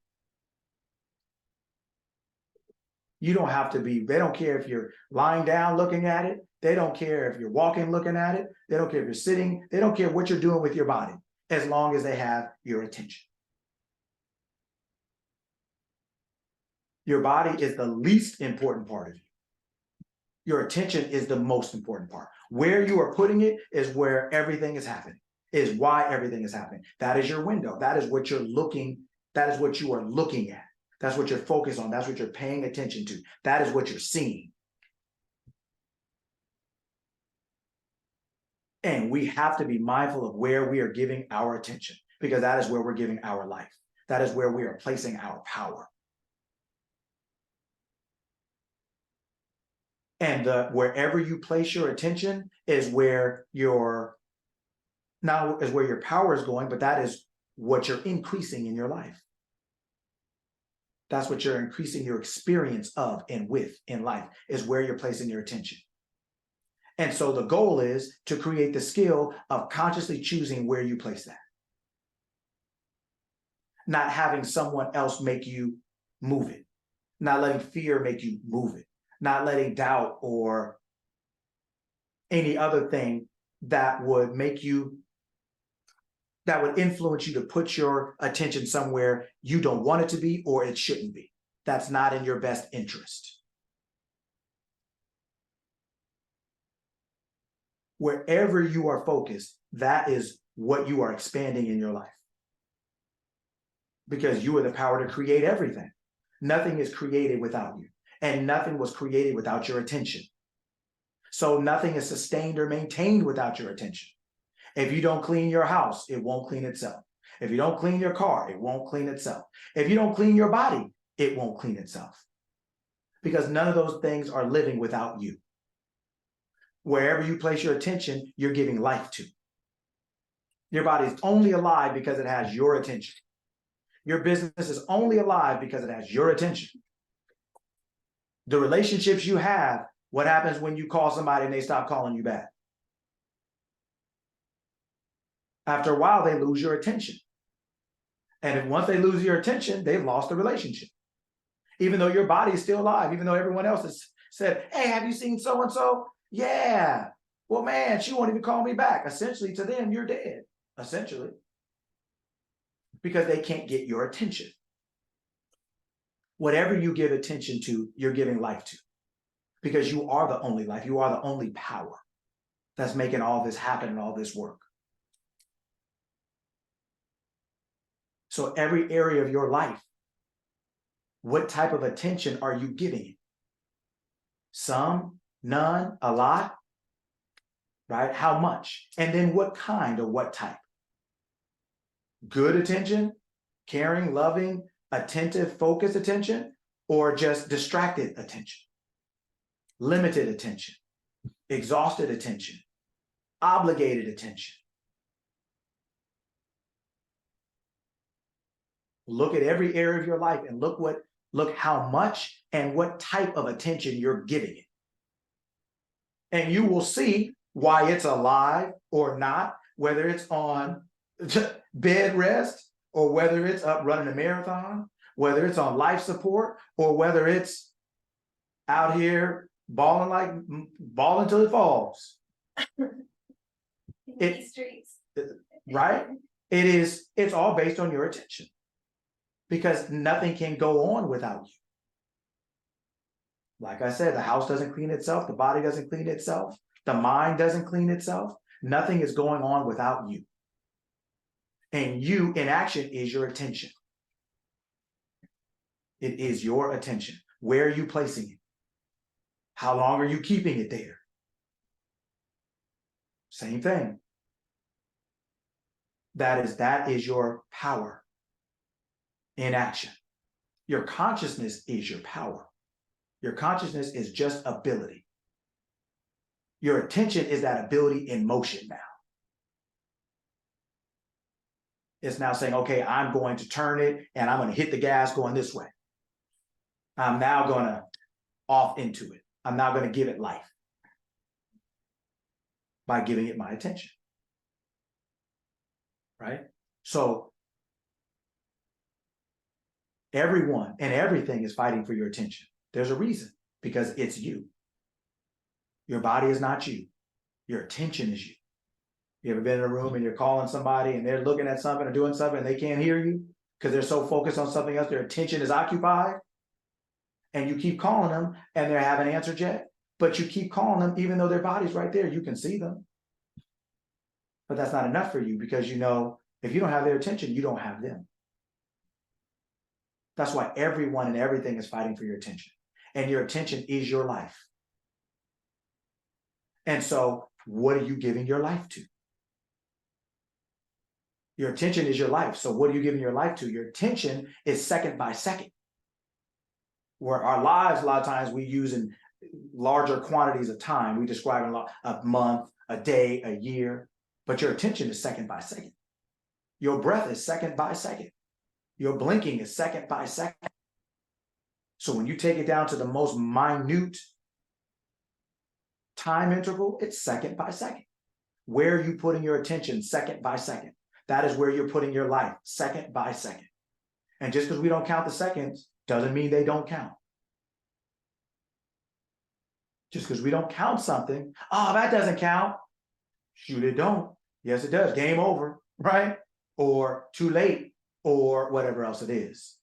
You don't have to be, they don't care if you're lying down looking at it. They don't care if you're walking looking at it. They don't care if you're sitting. They don't care what you're doing with your body, as long as they have your attention. Your body is the least important part of you. Your attention is the most important part. Where you are putting it is where everything is happening, is why everything is happening. That is your window. That is what you're looking, that is what you are looking at. That's what you're focused on. That's what you're paying attention to. That is what you're seeing. And we have to be mindful of where we are giving our attention, because that is where we're giving our life. That is where we are placing our power. And wherever you place your attention is where your power is going, but that is what you're increasing in your life. That's what you're increasing your experience of and with in life, is where you're placing your attention. And so the goal is to create the skill of consciously choosing where you place that. Not having someone else make you move it. Not letting fear make you move it. Not letting doubt or any other thing that would make you, that would influence you to put your attention somewhere you don't want it to be or it shouldn't be. That's not in your best interest. Wherever you are focused, that is what you are expanding in your life. Because you are the power to create everything. Nothing is created without you, and nothing was created without your attention. So nothing is sustained or maintained without your attention. If you don't clean your house, it won't clean itself. If you don't clean your car, it won't clean itself. If you don't clean your body, it won't clean itself. Because none of those things are living without you. Wherever you place your attention, you're giving life to. Your body is only alive because it has your attention. Your business is only alive because it has your attention. The relationships you have, what happens when you call somebody and they stop calling you back? After a while, they lose your attention. And if once they lose your attention, they've lost the relationship. Even though your body is still alive, even though everyone else has said, hey, have you seen so-and-so? Yeah. Well, man, she won't even call me back. Essentially, to them, you're dead. Essentially. Because they can't get your attention. Whatever you give attention to, you're giving life to. Because you are the only life. You are the only power that's making all this happen and all this work. So every area of your life, what type of attention are you giving it? Some, none, a lot, right? How much? And then what kind or what type? Good attention, caring, loving, attentive, focused attention, or just distracted attention? Limited attention, exhausted attention, obligated attention. Look at every area of your life and look how much and what type of attention you're giving it. And you will see why it's alive or not, whether it's on bed rest or whether it's up running a marathon, whether it's on life support or whether it's out here balling till it falls, In It- these streets. right? It's all based on your attention, because nothing can go on without you. Like I said, the house doesn't clean itself, the body doesn't clean itself, the mind doesn't clean itself. Nothing is going on without you. And you in action is your attention. It is your attention. Where are you placing it? How long are you keeping it there? Same thing. That is your power in action. Your consciousness is your power. Your consciousness is just ability. Your attention is that ability in motion now. It's now saying, okay, I'm going to turn it and I'm going to hit the gas going this way. I'm now going to off into it. I'm now going to give it life by giving it my attention. Right? So everyone and everything is fighting for your attention. There's a reason, because it's you. Your body is not you. Your attention is you. You ever been in a room and you're calling somebody and they're looking at something or doing something and they can't hear you because they're so focused on something else, their attention is occupied, and you keep calling them and they haven't answered yet, but you keep calling them even though their body's right there, you can see them. But that's not enough for you, because you know, if you don't have their attention, you don't have them. That's why everyone and everything is fighting for your attention. And your attention is your life. And so, what are you giving your life to? Your attention is your life. So what are you giving your life to? Your attention is second by second. Where our lives, a lot of times we use in larger quantities of time. We describe a month, a day, a year. But your attention is second by second. Your breath is second by second. Your blinking is second by second. So when you take it down to the most minute time interval, it's second by second. Where are you putting your attention? Second by second. That is where you're putting your life, second by second. And just because we don't count the seconds doesn't mean they don't count. Just because we don't count something, oh, that doesn't count. Shoot, it don't. Yes, it does. Game over, right? Or too late, or whatever else it is.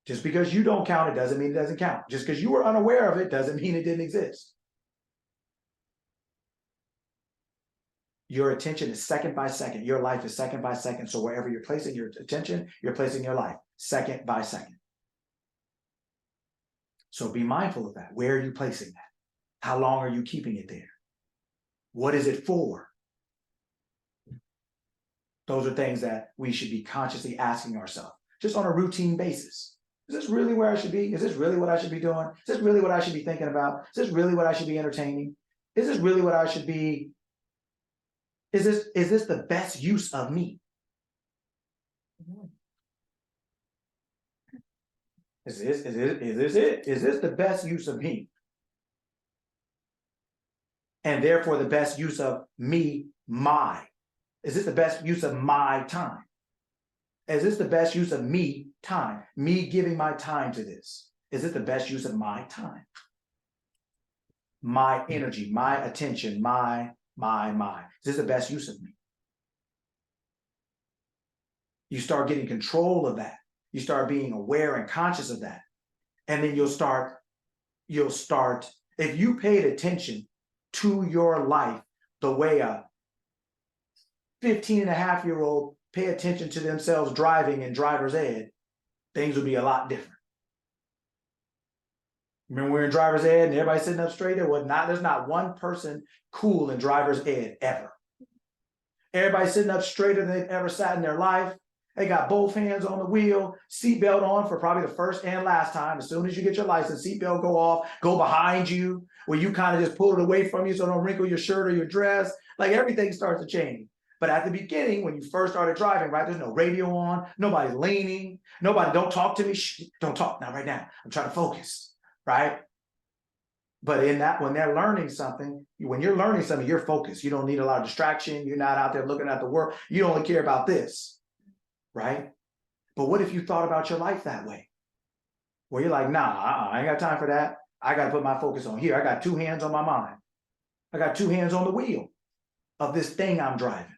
Just because you don't count it doesn't mean it doesn't count. Just because you were unaware of it doesn't mean it didn't exist. Your attention is second by second. Your life is second by second. So wherever you're placing your attention, you're placing your life second by second. So be mindful of that. Where are you placing that? How long are you keeping it there? What is it for? Those are things that we should be consciously asking ourselves, just on a routine basis. Is this really where I should be? Is this really what I should be doing? Is this really what I should be thinking about? Is this really what I should be entertaining? Is this really what I should be? Is this the best use of me? Is this it? Is this the best use of me? And therefore the best use of me, is this the best use of my time? Is this the best use of me time? Me giving my time to this. Is it the best use of my time? My energy, my attention, my. Is this the best use of me? You start getting control of that. You start being aware and conscious of that. And then you'll start, if you paid attention to your life the way a 15-and-a-half-year-old pay attention to themselves driving in driver's ed, things would be a lot different. Remember we were in driver's ed and everybody sitting up straight? There's not one person cool in driver's ed ever. Everybody sitting up straighter than they've ever sat in their life. They got both hands on the wheel, seatbelt on for probably the first and last time. As soon as you get your license, seatbelt go off, go behind you, where you kind of just pull it away from you so don't wrinkle your shirt or your dress. Like everything starts to change. But at the beginning, when you first started driving, right, there's no radio on, nobody's leaning, nobody, don't talk to me, shh, don't talk, not right now. I'm trying to focus, right? But in that, when they're learning something, when you're learning something, you're focused. You don't need a lot of distraction. You're not out there looking at the world. You only care about this, right? But what if you thought about your life that way? Where you're like, nah, I ain't got time for that. I got to put my focus on here. I got two hands on my mind. I got two hands on the wheel of this thing I'm driving.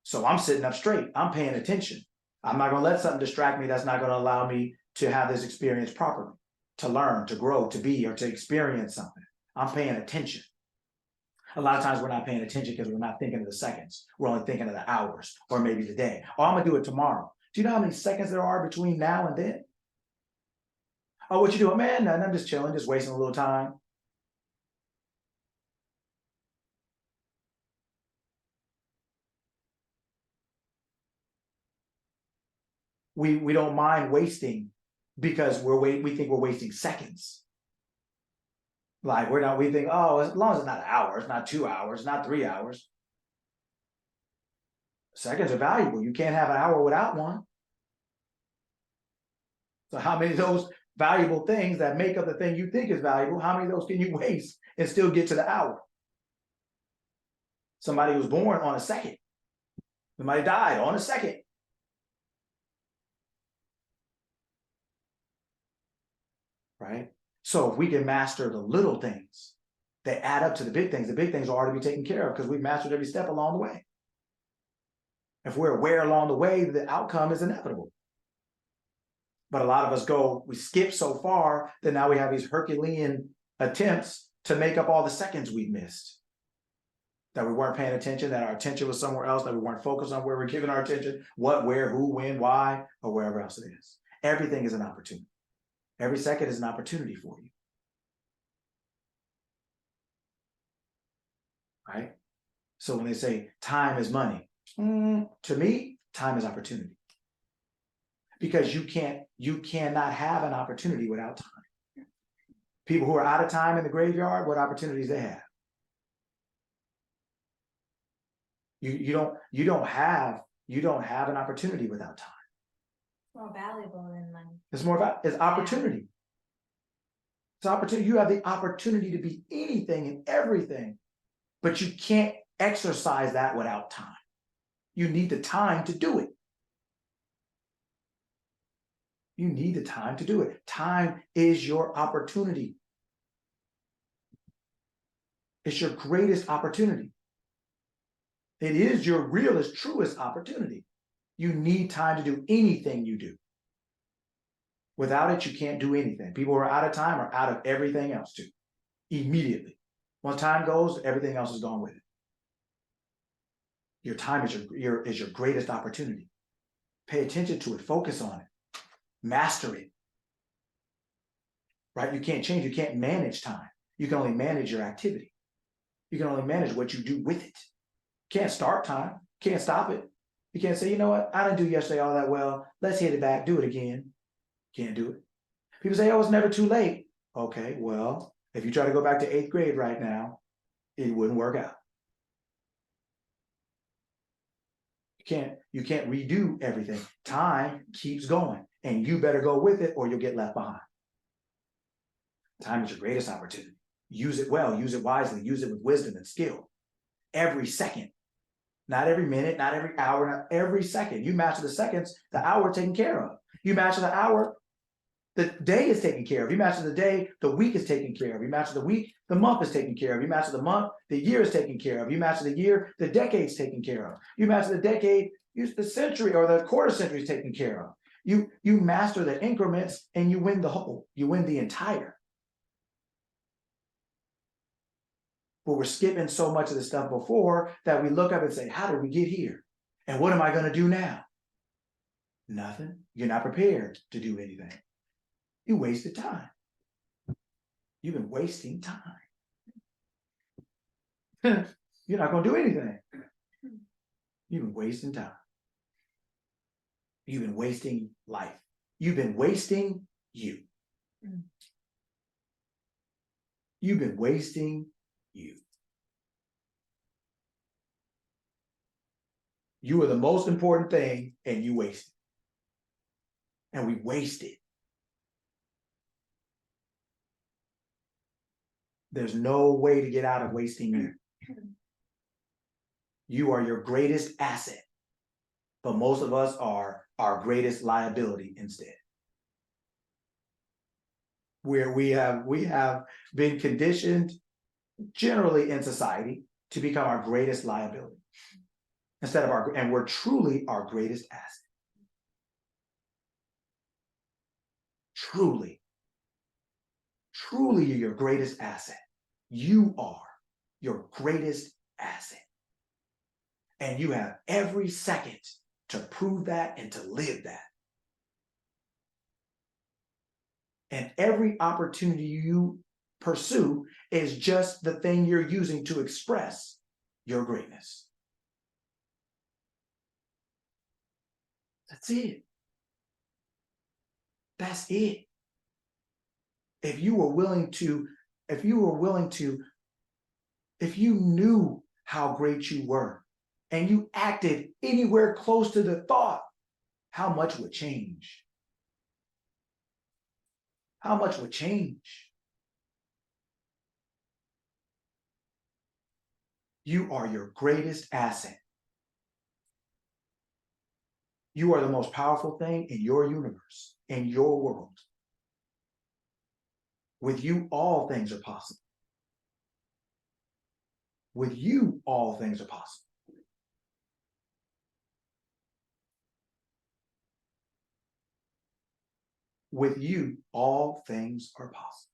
So I'm sitting up straight. I'm paying attention. I'm not going to let something distract me that's not going to allow me to have this experience properly, to learn, to grow, to be, or to experience something. I'm paying attention. A lot of times we're not paying attention because we're not thinking of the seconds. We're only thinking of the hours or maybe the day. Oh, I'm going to do it tomorrow. Do you know how many seconds there are between now and then? Oh, what you doing, man? Nothing, I'm just chilling, just wasting a little time. We don't mind wasting because we think we're wasting seconds. Like we think, oh, as long as it's not an hour, it's not 2 hours, not 3 hours. Seconds are valuable. You can't have an hour without one. So how many of those valuable things that make up the thing you think is valuable, how many of those can you waste and still get to the hour? Somebody was born on a second. Somebody died on a second. Right? So if we can master the little things that add up to the big things will already be taken care of because we've mastered every step along the way. If we're aware along the way, the outcome is inevitable. But a lot of us we skip so far that now we have these Herculean attempts to make up all the seconds we missed. That we weren't paying attention, that our attention was somewhere else, that we weren't focused on where we're giving our attention, what, where, who, when, why, or wherever else it is. Everything is an opportunity. Every second is an opportunity for you. Right? So when they say time is money, to me, time is opportunity. Because you cannot have an opportunity without time. People who are out of time in the graveyard, what opportunities they have? You don't have an opportunity without time. More valuable than money. It's more about it's opportunity. It's opportunity. You have the opportunity to be anything and everything, but you can't exercise that without time. You need the time to do it. You need the time to do it. Time is your opportunity. It's your greatest opportunity. It is your realest, truest opportunity. You need time to do anything you do. Without it, you can't do anything. People who are out of time are out of everything else too. Immediately. Once time goes, everything else is gone with it. Your time is your greatest opportunity. Pay attention to it. Focus on it. Master it. Right? You can't change. You can't manage time. You can only manage your activity. You can only manage what you do with it. Can't start time. Can't stop it. You can't say, you know what? I didn't do yesterday all that well. Let's hit it back. Do it again. Can't do it. People say, oh, it's never too late. Okay, well, if you try to go back to 8th grade right now, it wouldn't work out. You can't redo everything. Time keeps going, and you better go with it or you'll get left behind. Time is your greatest opportunity. Use it well, use it wisely, use it with wisdom and skill. Every second, not every minute, not every hour, not every second. You master the seconds, the hour taken care of. You master the hour, the day is taken care of. You master the day, the week is taken care of. You master the week, the month is taken care of. You master the month, the year is taken care of. You master the year, the decade is taken care of. You master the decade, the century or the quarter century is taken care of. You master the increments and you win the whole. You win the entire. But we're skipping so much of the stuff before that we look up and say, how did we get here? And what am I going to do now? Nothing. You're not prepared to do anything. You wasted time. You've been wasting time. You're not going to do anything. You've been wasting time. You've been wasting life. You've been wasting you. You've been wasting you. You are the most important thing and you waste it. And we waste it. There's no way to get out of wasting you. You are your greatest asset, but most of us are our greatest liability instead. Where we have been conditioned generally in society to become our greatest liability instead of and we're truly our greatest asset. Truly you're your greatest asset. You are your greatest asset. And you have every second to prove that and to live that. And every opportunity you pursue is just the thing you're using to express your greatness. That's it. That's it. If you knew how great you were and you acted anywhere close to the thought, how much would change? How much would change? You are your greatest asset. You are the most powerful thing in your universe, in your world. With you, all things are possible. With you, all things are possible. With you, all things are possible.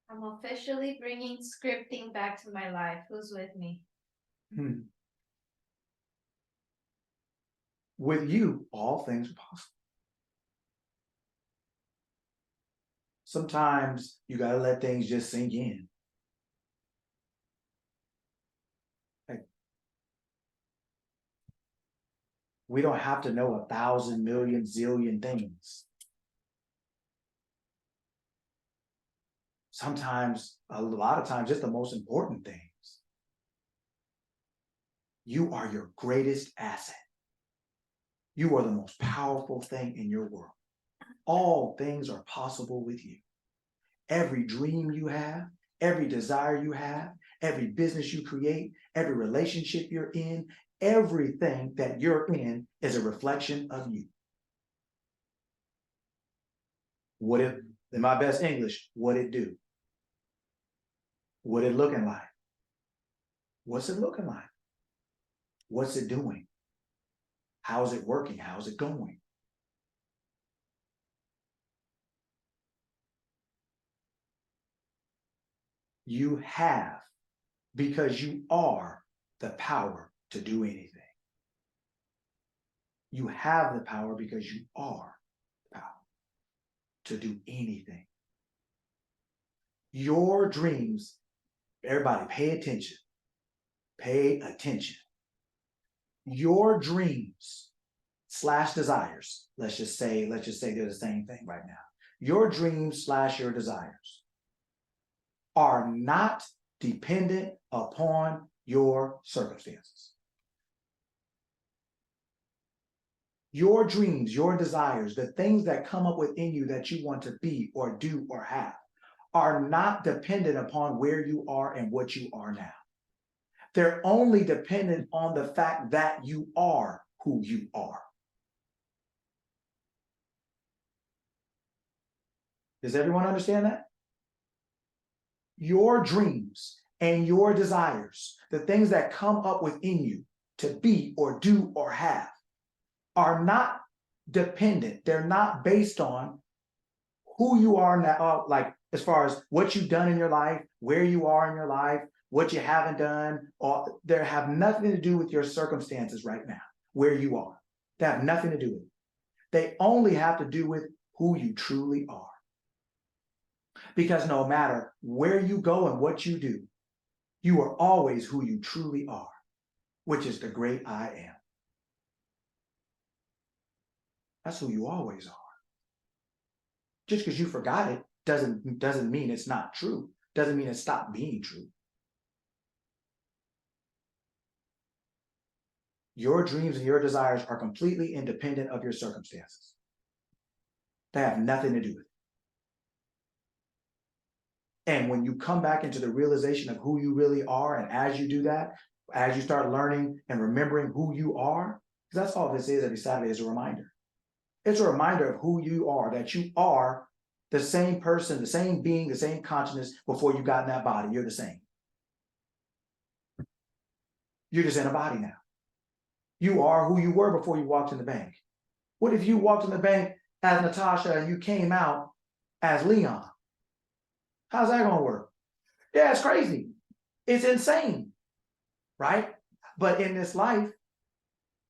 I'm officially bringing scripting back to my life. Who's with me? With you, all things are possible. Sometimes you got to let things just sink in. We don't have to know 1,000 million zillion things. Sometimes, a lot of times, just the most important things. You are your greatest asset. You are the most powerful thing in your world. All things are possible with you. Every dream you have, every desire you have, every business you create, every relationship you're in, everything that you're in is a reflection of you. What if, in my best English, what it do? What it looking like? What's it looking like? What's it doing? How's it working? How's it going? You have, because you are, the power to do anything. You have the power because you are the power to do anything. Your dreams, everybody pay attention. Pay attention. Your dreams / desires, let's just say they're the same thing right now. Your dreams / your desires are not dependent upon your circumstances. Your dreams, your desires, the things that come up within you that you want to be or do or have are not dependent upon where you are and what you are now. They're only dependent on the fact that you are who you are. Does everyone understand that? Your dreams and your desires, the things that come up within you to be or do or have, are not dependent. They're not based on who you are now, like as far as what you've done in your life, where you are in your life, what you haven't done, or they have nothing to do with your circumstances right now, where you are. They have nothing to do with it. They only have to do with who you truly are. Because no matter where you go and what you do, you are always who you truly are, which is the great I am. That's who you always are. Just because you forgot it doesn't mean it's not true. Doesn't mean it stopped being true. Your dreams and your desires are completely independent of your circumstances. They have nothing to do with it. And when you come back into the realization of who you really are, and as you do that, as you start learning and remembering who you are, because that's all this is every Saturday, is a reminder. It's a reminder of who you are, that you are the same person, the same being, the same consciousness before you got in that body. You're the same. You're just in a body now. You are who you were before you walked in the bank. What if you walked in the bank as Natasha and you came out as Leon? How's that gonna work? Yeah, it's crazy. It's insane, right? But in this life,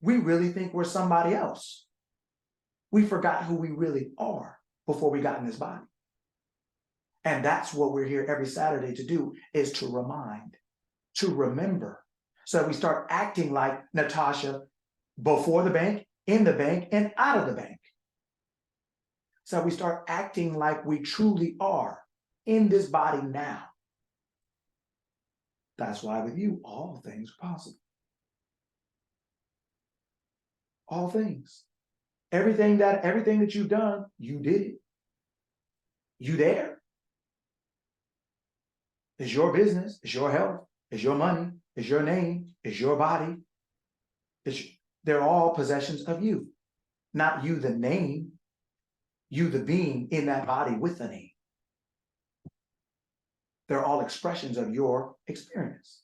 we really think we're somebody else. We forgot who we really are before we got in this body. And that's what we're here every Saturday to do, is to remind, to remember. So that we start acting like Natasha before the bank, in the bank, and out of the bank. So we start acting like we truly are in this body now. That's why with you, all things are possible. All things. Everything that you've done, you did it. You there. It's your business, it's your health, it's your money, it's your name, it's your body. They're all possessions of you. Not you the name, you the being in that body with the name. They're all expressions of your experience.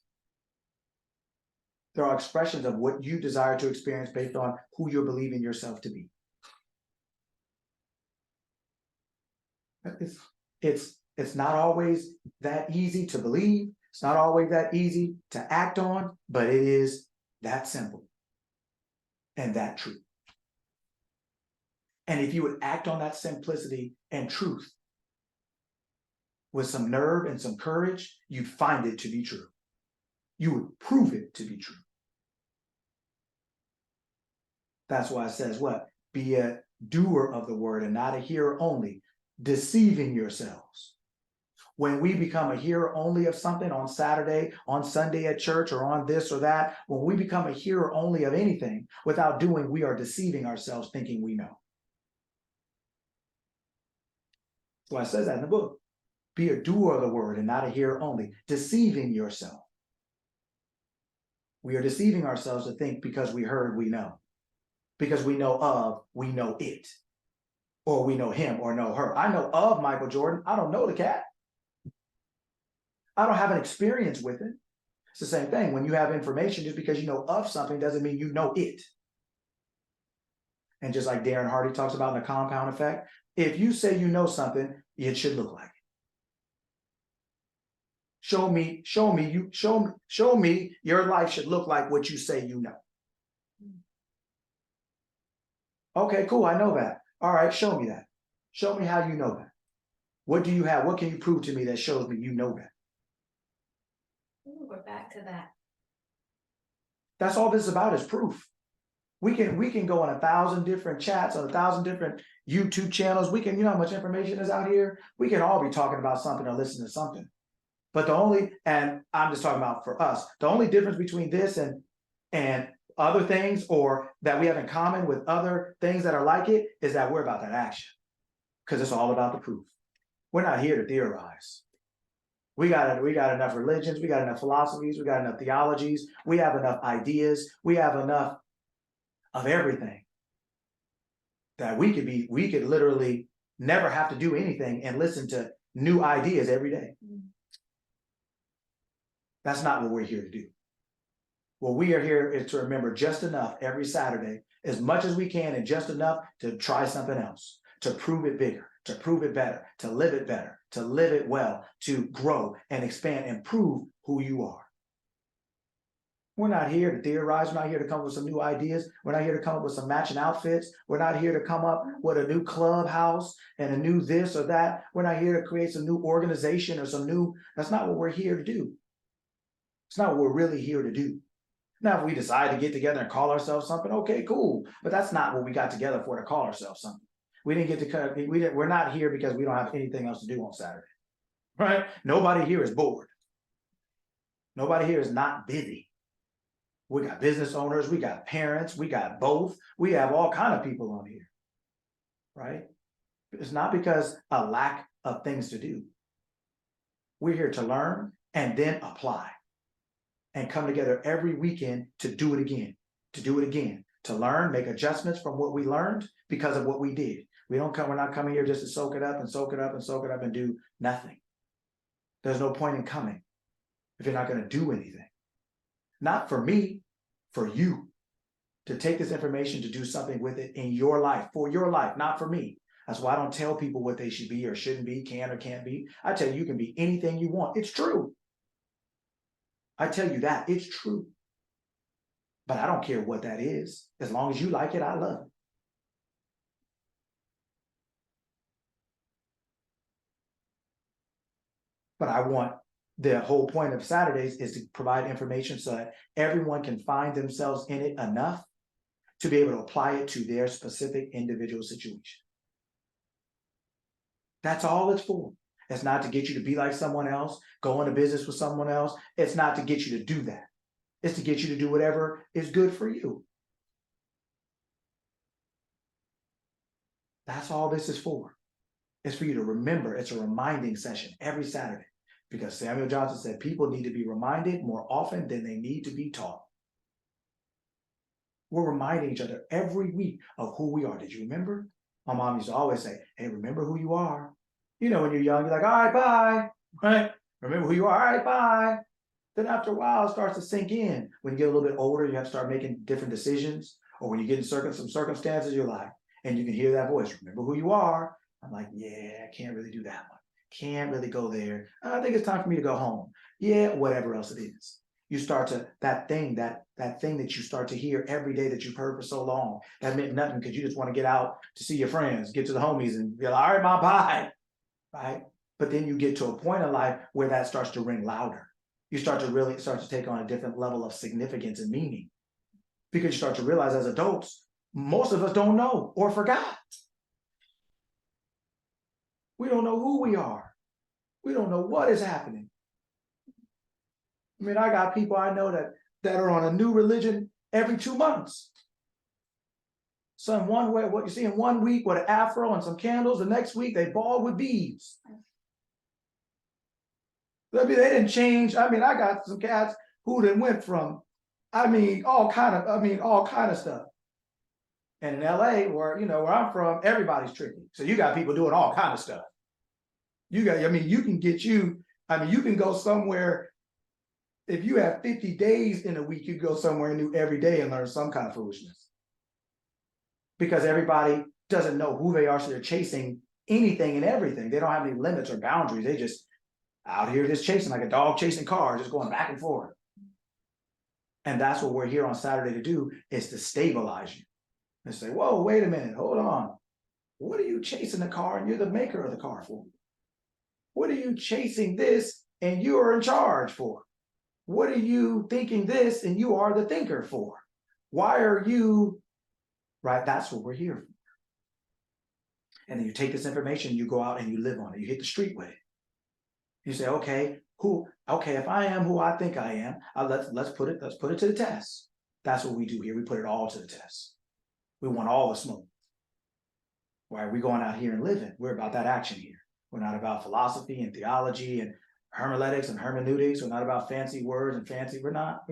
They're all expressions of what you desire to experience based on who you're believing yourself to be. It's not always that easy to believe. It's not always that easy to act on, but it is that simple and that true. And if you would act on that simplicity and truth with some nerve and some courage, you'd find it to be true. You would prove it to be true. That's why it says what? Be a doer of the word and not a hearer only, deceiving yourselves. When we become a hearer only of something on Saturday, on Sunday at church, or on this or that, when we become a hearer only of anything without doing, we are deceiving ourselves thinking we know. That's why it says that in the book. Be a doer of the word and not a hearer only, deceiving yourself. We are deceiving ourselves to think because we heard, we know. Because we know of, we know it. Or we know him or know her. I know of Michael Jordan. I don't know the cat. I don't have an experience with it. It's the same thing. When you have information, just because you know of something doesn't mean you know it. And just like Darren Hardy talks about in the compound effect, if you say you know something, it should look like it. Show me your life should look like what you say you know. Okay, cool, I know that. All right, show me that. Show me how you know that. What do you have? What can you prove to me that shows me you know that? Ooh, we're back to that. That's all this is about, is proof. We can go on 1,000 different chats, on 1,000 different YouTube channels. We can, you know how much information is out here? We can all be talking about something or listening to something. But and I'm just talking about for us, the only difference between this and other things, or that we have in common with other things that are like it, is that we're about that action. Because it's all about the proof. We're not here to theorize. We got enough religions, we got enough philosophies, we got enough theologies, we have enough ideas, we have enough of everything that we could literally never have to do anything and listen to new ideas every day. That's not what we're here to do. What we are here is to remember just enough every Saturday, as much as we can, and just enough to try something else, to prove it bigger, to prove it better, to live it better, to live it well, to grow and expand and prove who you are. We're not here to theorize. We're not here to come up with some new ideas. We're not here to come up with some matching outfits. We're not here to come up with a new clubhouse and a new this or that. We're not here to create some new organization or that's not what we're here to do. It's not what we're really here to do. Now, if we decide to get together and call ourselves something, okay, cool. But that's not what we got together for, to call ourselves something. We're not here because we don't have anything else to do on Saturday, right? Nobody here is bored. Nobody here is not busy. We got business owners, we got parents, we got both. We have all kind of people on here. Right? It's not because a lack of things to do. We're here to learn and then apply and come together every weekend to do it again, to learn, make adjustments from what we learned because of what we did. We're not coming here just to soak it up and soak it up and soak it up and do nothing. There's no point in coming if you're not going to do anything. Not for me, for you to take this information to do something with it in your life, for your life, not for me. That's why I don't tell people what they should be or shouldn't be, can or can't be. I tell you can be anything you want. It's true. I tell you that it's true. But I don't care what that is. As long as you like it, I love it. But I want the whole point of Saturdays is to provide information so that everyone can find themselves in it enough to be able to apply it to their specific individual situation. That's all it's for. It's not to get you to be like someone else, go into business with someone else. It's not to get you to do that. It's to get you to do whatever is good for you. That's all this is for. It's for you to remember. It's a reminding session every Saturday because Samuel Johnson said people need to be reminded more often than they need to be taught. We're reminding each other every week of who we are. Did you remember? My mom used to always say, hey, remember who you are. You know, when you're young, you're like, all right, bye. Right? Remember who you are. All right, bye. Then after a while, it starts to sink in. When you get a little bit older, you have to start making different decisions. Or when you get in some circumstances, you're like, and you can hear that voice, remember who you are. I'm like, yeah, I can't really do that one. Can't really go there. I think it's time for me to go home. Yeah, whatever else it is. You start to, that thing that you start to hear every day that you've heard for so long, that meant nothing because you just want to get out to see your friends, get to the homies and be like, all right, bye. Right? But then you get to a point in life where that starts to ring louder. You start to take on a different level of significance and meaning because you start to realize as adults, most of us don't know or forgot. We don't know who we are. We don't know what is happening. I mean, I got people I know that are on a new religion every 2 months. Some one way, what you see in 1 week with an afro and some candles, the next week they bald with beads. I mean, they didn't change. I mean, I got some cats who then went from, all kind of stuff. And in LA, where I'm from, everybody's tricky. So you got people doing all kind of stuff. You can go somewhere. If you have 50 days in a week, you go somewhere new every day and learn some kind of foolishness. Because everybody doesn't know who they are, so they're chasing anything and everything. They don't have any limits or boundaries. They just out here just chasing like a dog chasing cars, just going back and forth. And that's what we're here on Saturday to do, is to stabilize you. And say, whoa, wait a minute, hold on. What are you chasing the car and you're the maker of the car for? What are you chasing this and you are in charge for? What are you thinking this and you are the thinker for? Why are you, right? That's what we're here for. And then you take this information, you go out and you live on it. You hit the street with it. You say, okay, if I am who I think I am, let's put it to the test. That's what we do here. We put it all to the test. We want all the smoke. Why are we going out here and living? We're about that action here. We're not about philosophy and theology and hermeneutics and hermeneutics. We're not about fancy words and fancy. We're not.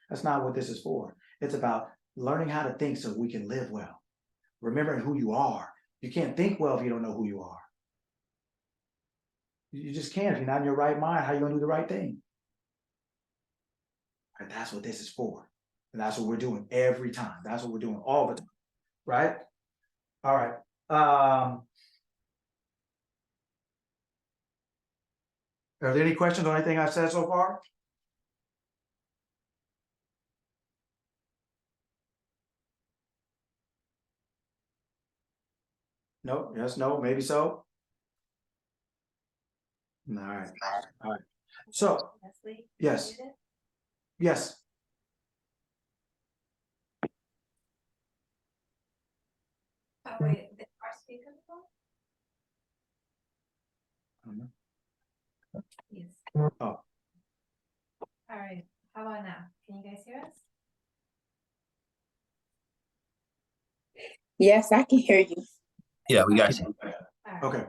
That's not what this is for. It's about learning how to think so we can live well. Remembering who you are. You can't think well if you don't know who you are. You just can't. If you're not in your right mind, how are you going to do the right thing? Right, that's what this is for. And that's what we're doing every time. That's what we're doing all the time. Right? All right. Are there any questions on anything I've said so far? No, yes, no, maybe so. All right. All right. So, Leslie, yes, you did it? yes. Oh, wait, our speaker phone? Yes. Oh. All right, how about now? Can you guys hear us? Yes, I can hear you. Yeah, we got you. Alright. Okay.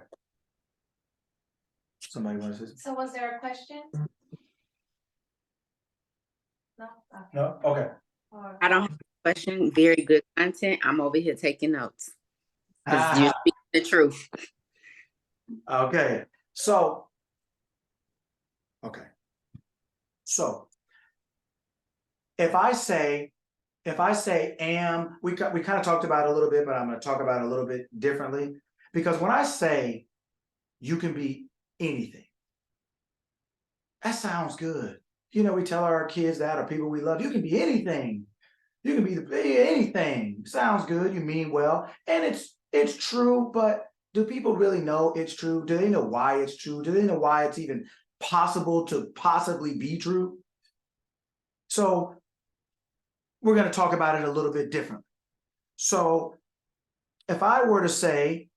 Somebody wants to? So was there a question? No? Okay. No, okay. Or- I don't have a question. Very good content. I'm over here taking notes. 'Cause you're speaking the truth. Okay, so. Okay. So. If I say am, we kind of talked about it a little bit, but I'm gonna talk about it a little bit differently. Because when I say you can be anything, that sounds good. You know, we tell our kids that, or people we love, you can be anything. You can be anything. Sounds good, you mean well, and it's true, but do people really know it's true? Do they know why it's true? Do they know why it's even possible to possibly be true? So we're going to talk about it a little bit differently. So if I were to say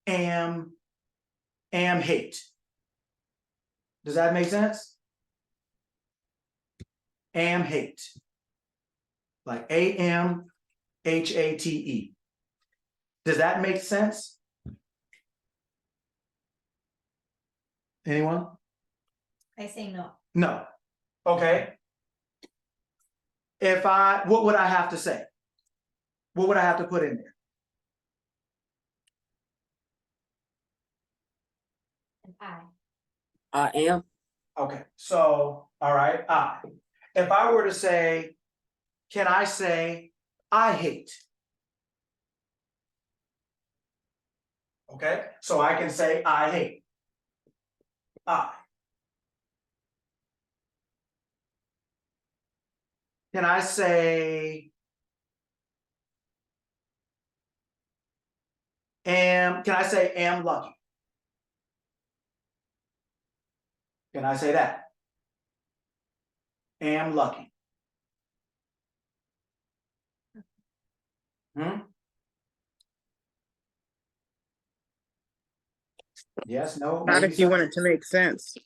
am hate, does that make sense? Am hate, like AMHATE. Does that make sense? Anyone? I say no. No. Okay. What would I have to say? What would I have to put in there? And I. I am. Okay, so, all right, if I were to say, can I say, I hate? Okay, so I can say, I hate. I. Can I say, am lucky? Can I say that? Am lucky. Yes, no, Not maybe if you so. want it to make sense.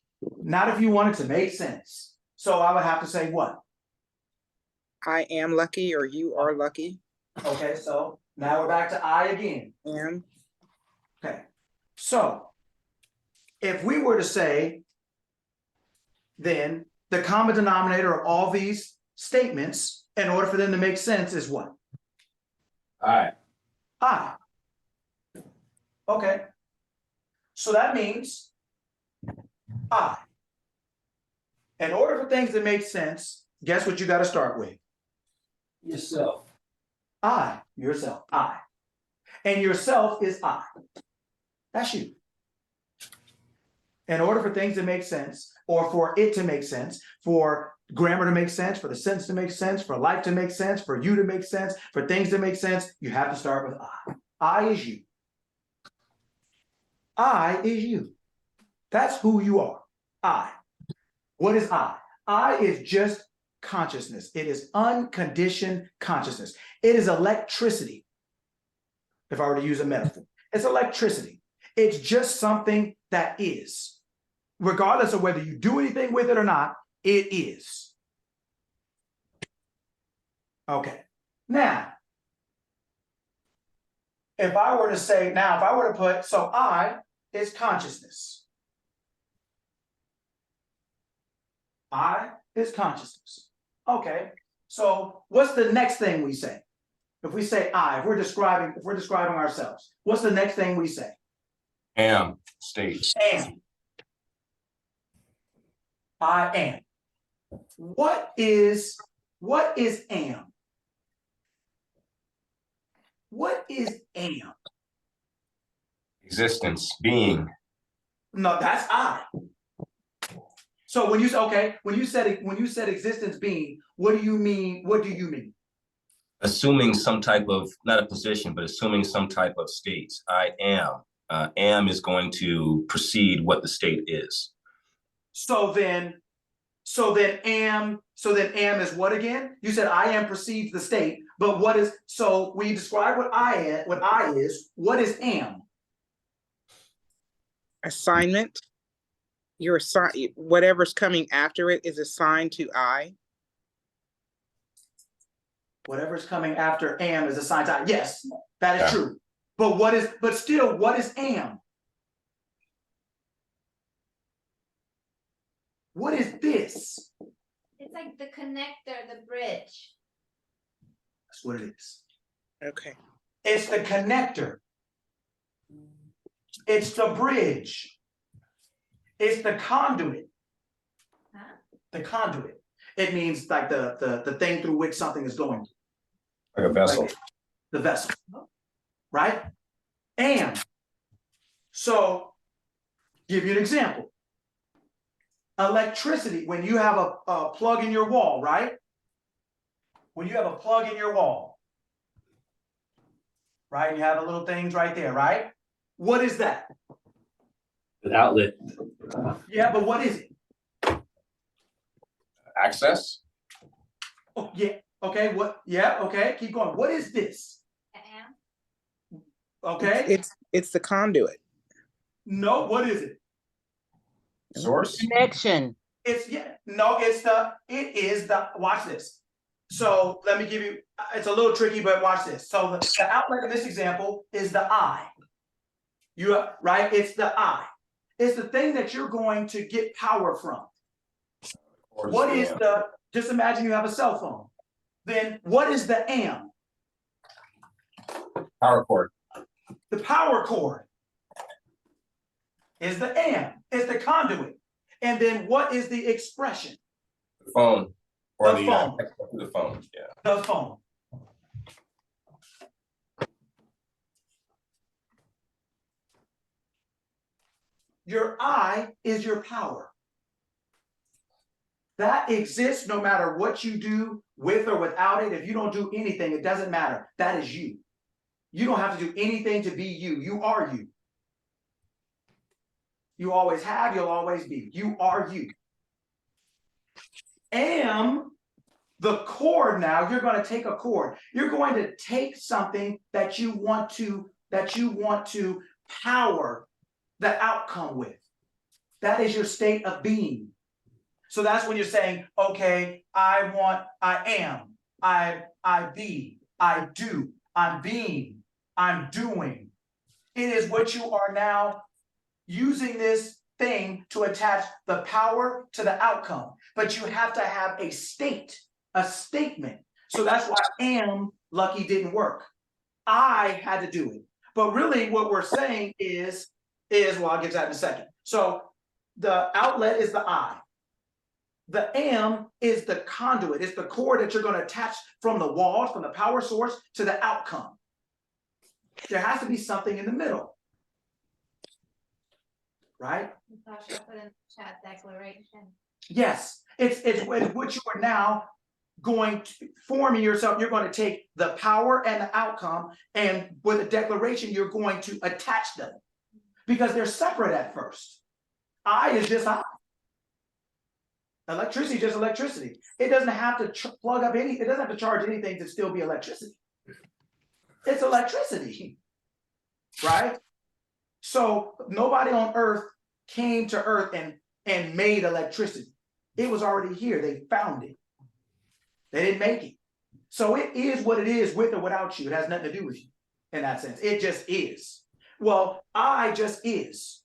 Not if you want it to make sense. So I would have to say what? I am lucky or you are lucky. Okay, so now we're back to I again. Am. Okay, so if we were to say, then the common denominator of all these statements, in order for them to make sense, is what? Alright. I. Okay. So that means I. In order for things to make sense, guess what you got to start with? Yourself. I, yourself, I. And yourself is I. That's you. In order for things to make sense, or for it to make sense, for grammar to make sense, for the sentence to make sense, for life to make sense, for you to make sense, for things to make sense, you have to start with I. I is you. I is you. That's who you are. I. What is I? I is just consciousness. It is unconditioned consciousness. It is electricity. If I were to use a metaphor, it's electricity. It's just something that is. Regardless of whether you do anything with it or not, it is. Okay. Now, if I were to put, so I is consciousness. I is consciousness. Okay. So what's the next thing we say? If we say I, if we're describing ourselves, what's the next thing we say? Am. State. Am. I am. What is am? What is am? Existence. Being. No, that's I. So when you said existence being, what do you mean? What do you mean? Assuming some type of, not a position, but assuming some type of state. I am. Am is going to precede what the state is. So then am is what again? You said I am precedes the state, but what is, so we describe what I is, what is am? Assignment. Your whatever's coming after it is assigned to I. Whatever's coming after am is assigned to I. Yes, that is Yeah. true. But what is am? What is this? It's like the connector, the bridge. That's what it is. Okay. It's the connector. It's the bridge. It's the conduit. Huh? The conduit. It means like the thing through which something is going. Like a vessel. Like the vessel. Right? And so, give you an example. Electricity, when you have a plug in your wall, right? When you have a plug in your wall, right? You have the little things right there, right? What is that? An outlet. Yeah, but what is it? Access? Oh, yeah, okay, what, yeah, okay, keep going. What is this? And Okay, It's the conduit. no, what is it? Source? Connection. It is the, watch this. So let me give you, it's a little tricky, but watch this. So the outlet in this example is the eye. Right, it's the eye. It's the thing that you're going to get power from. What is just imagine you have a cell phone. Then what is the am? Power cord. The power cord is the am, is the conduit. And then what is the expression? The phone. Or The phone. The phone, yeah. The phone. Your eye is your power. That exists no matter what you do with or without it. If you don't do anything, it doesn't matter. That is you. You don't have to do anything to be you. You are you. You always have, you'll always be. You are you. Am, the cord now, you're going to take a cord. You're going to take something that you want to power the outcome with. That is your state of being. So that's when you're saying, okay, I am, I be, I do, I'm being, I'm doing. It is what you are now using this thing to attach the power to the outcome. But you have to have a state, a statement. So that's why am, Lucky, didn't work. I had to do it. But really what we're saying is well, I'll get to that in a second. So the outlet is the I. The am is the conduit. It's the cord that you're going to attach from the wall, from the power source to the outcome. There has to be something in the middle. Right? Natasha put in the chat declaration. Yes, it's what you are now going to forming yourself. You're going to take the power and the outcome, and with a declaration, you're going to attach them because they're separate at first. I is just I. Electricity is just electricity. It doesn't have to plug up it doesn't have to charge anything to still be electricity. It's electricity, right? So nobody on earth came to earth and made electricity. It was already here. They found it. They didn't make it. So it is what it is with or without you. It has nothing to do with you in that sense. It just is. Well, I just is.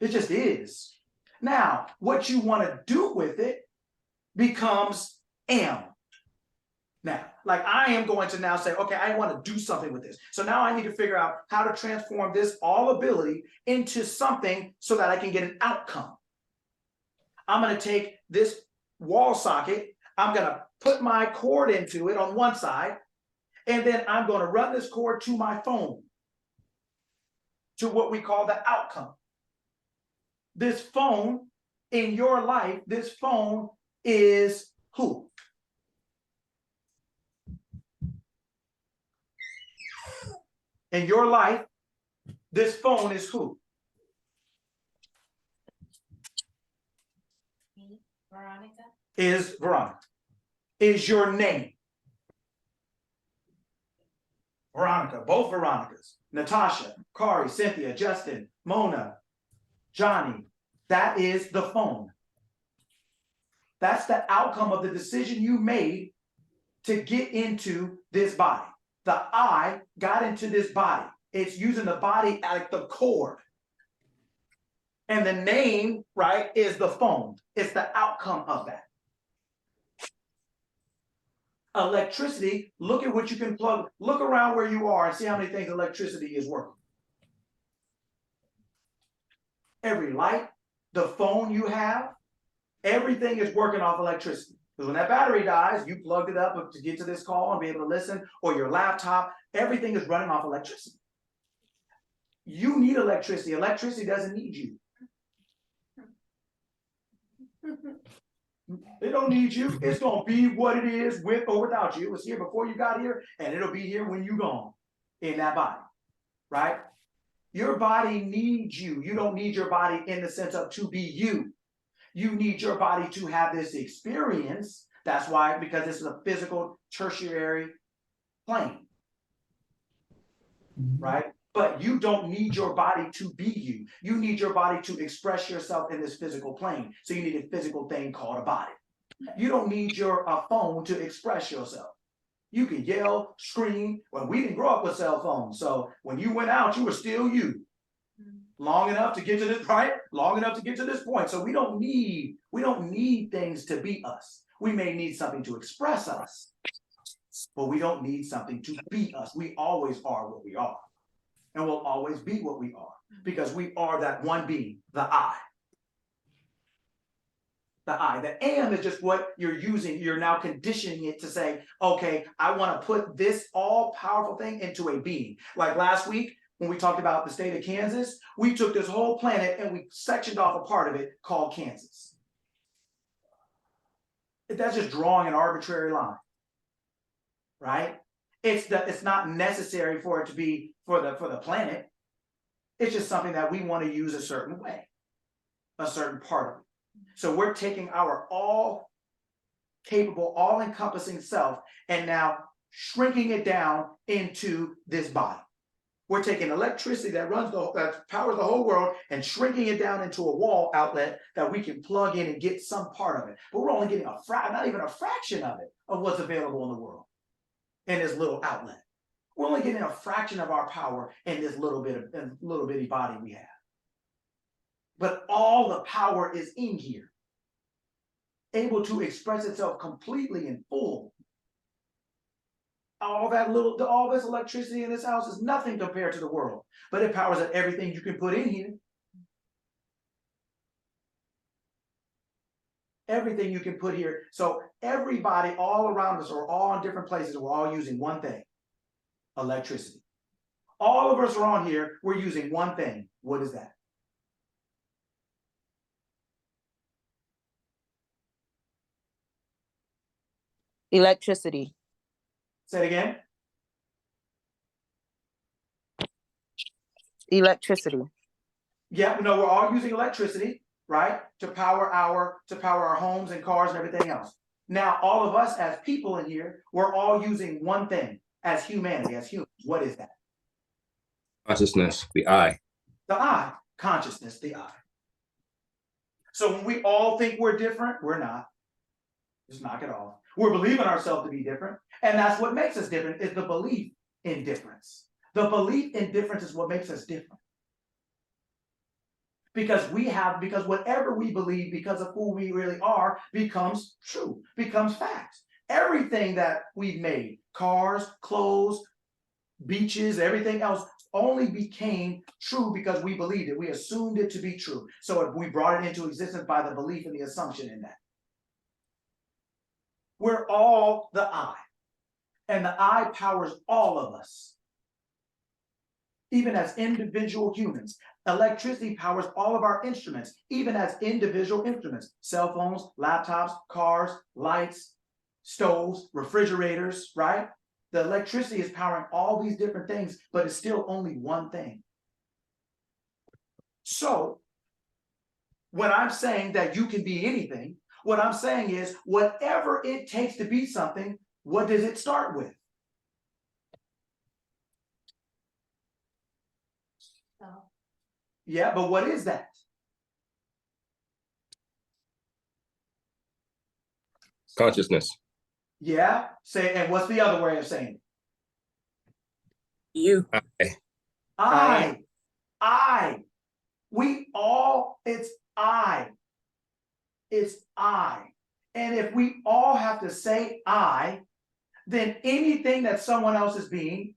It just is. Now, what you want to do with it becomes am. Now, like I am going to now say, okay, I want to do something with this. So now I need to figure out how to transform this all ability into something so that I can get an outcome. I'm going to take this wall socket. I'm going to put my cord into it on one side, and then I'm going to run this cord to my phone, to what we call the outcome. This phone in your life, this phone is who? In your life, this phone is who? Me, Veronica. Is Veronica. Is your name. Veronica, both Veronicas. Natasha, Kari, Cynthia, Justin, Mona, Johnny. That is the phone. That's the outcome of the decision you made to get into this body. The I got into this body. It's using the body like the cord. And the name, right, is the phone. It's the outcome of that. Electricity, look at what you can plug. Look around where you are and see how many things electricity is working. Every light, the phone you have, everything is working off electricity. Because when that battery dies, you plugged it up to get to this call and be able to listen, or your laptop, everything is running off electricity. You need electricity. Electricity doesn't need you. It don't need you. It's gonna be what it is with or without you. It was here before you got here, and it'll be here when you gone in that body, right? Your body needs you. You don't need your body in the sense of to be you. You need your body to have this experience. That's why, because this is a physical tertiary plane, right? But you don't need your body to be you. You need your body to express yourself in this physical plane. So you need a physical thing called a body. You don't need your phone to express yourself. You can yell, scream. Well, we didn't grow up with cell phones. So when you went out, you were still you. Long enough to get to this, right? Long enough to get to this point. So we don't need things to be us. We may need something to express us, but we don't need something to be us. We always are what we are. And we'll always be what we are, because we are that one being, the I. The I. The am is just what you're using. You're now conditioning it to say, okay, I want to put this all-powerful thing into a being. Like last week, when we talked about the state of Kansas, we took this whole planet and we sectioned off a part of it called Kansas. That's just drawing an arbitrary line, right? It's not necessary for it to be for the planet. It's just something that we want to use a certain way, a certain part of it. So we're taking our all capable, all encompassing self and now shrinking it down into this body. We're taking electricity that powers the whole world and shrinking it down into a wall outlet that we can plug in and get some part of it. But we're only getting not even a fraction of it, of what's available in the world in this little outlet. We're only getting a fraction of our power in this little bitty body we have. But all the power is in here, able to express itself completely and full. All this electricity in this house is nothing compared to the world, but it powers up everything you can put in here. Everything you can put here. So everybody all around us are all in different places. We're all using one thing, electricity. All of us are on here. We're using one thing. What is that? Electricity. Say it again. Electricity. Yeah, no, we're all using electricity, right? To power our homes and cars and everything else. Now, all of us as people in here, we're all using one thing as humanity, as humans. What is that? Consciousness, the I. The I, consciousness, the I. So when we all think we're different, we're not. Just knock it off. We're believing ourselves to be different. And that's what makes us different, is the belief in difference. The belief in difference is what makes us different. Because whatever we believe, because of who we really are, becomes true, becomes facts. Everything that we've made, cars, clothes, beaches, everything else, only became true because we believed it. We assumed it to be true. So we brought it into existence by the belief and the assumption in that. We're all the I. And the I powers all of us. Even as individual humans. Electricity powers all of our instruments, even as individual instruments. Cell phones, laptops, cars, lights, stoves, refrigerators, right? The electricity is powering all these different things, but it's still only one thing. So, when I'm saying that you can be anything, what I'm saying is whatever it takes to be something, what does it start with? So. Yeah, but what is that? Consciousness. Yeah, say, and what's the other way of saying it? You. I. We all, it's I. It's I. And if we all have to say I, then anything that someone else is being,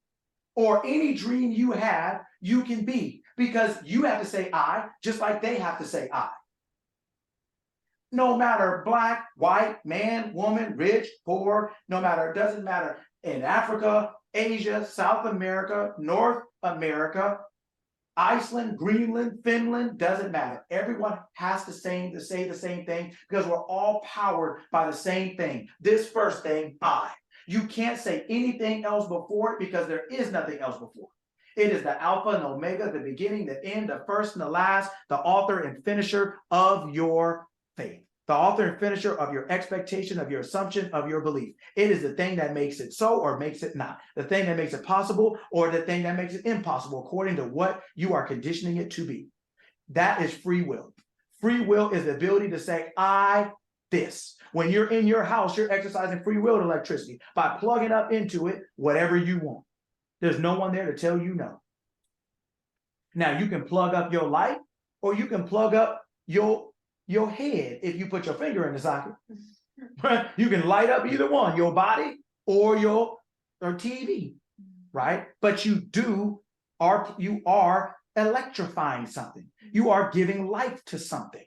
or any dream you have, you can be. Because you have to say I, just like they have to say I. No matter black, white, man, woman, rich, poor, no matter, it doesn't matter. In Africa, Asia, South America, North America, Iceland, Greenland, Finland, doesn't matter. Everyone has to say the same thing because we're all powered by the same thing. This first thing, I. You can't say anything else before it because there is nothing else before it. It is the Alpha and Omega, the beginning, the end, the first and the last, the author and finisher of your faith. The author and finisher of your expectation, of your assumption, of your belief. It is the thing that makes it so or makes it not. The thing that makes it possible or the thing that makes it impossible according to what you are conditioning it to be. That is free will. Free will is the ability to say, I, this. When you're in your house, you're exercising free will to electricity by plugging up into it whatever you want. There's no one there to tell you no. Now, you can plug up your light or you can plug up your head if you put your finger in the socket. Right? You can light up either one, your body or your TV, right? But you are electrifying something. You are giving life to something.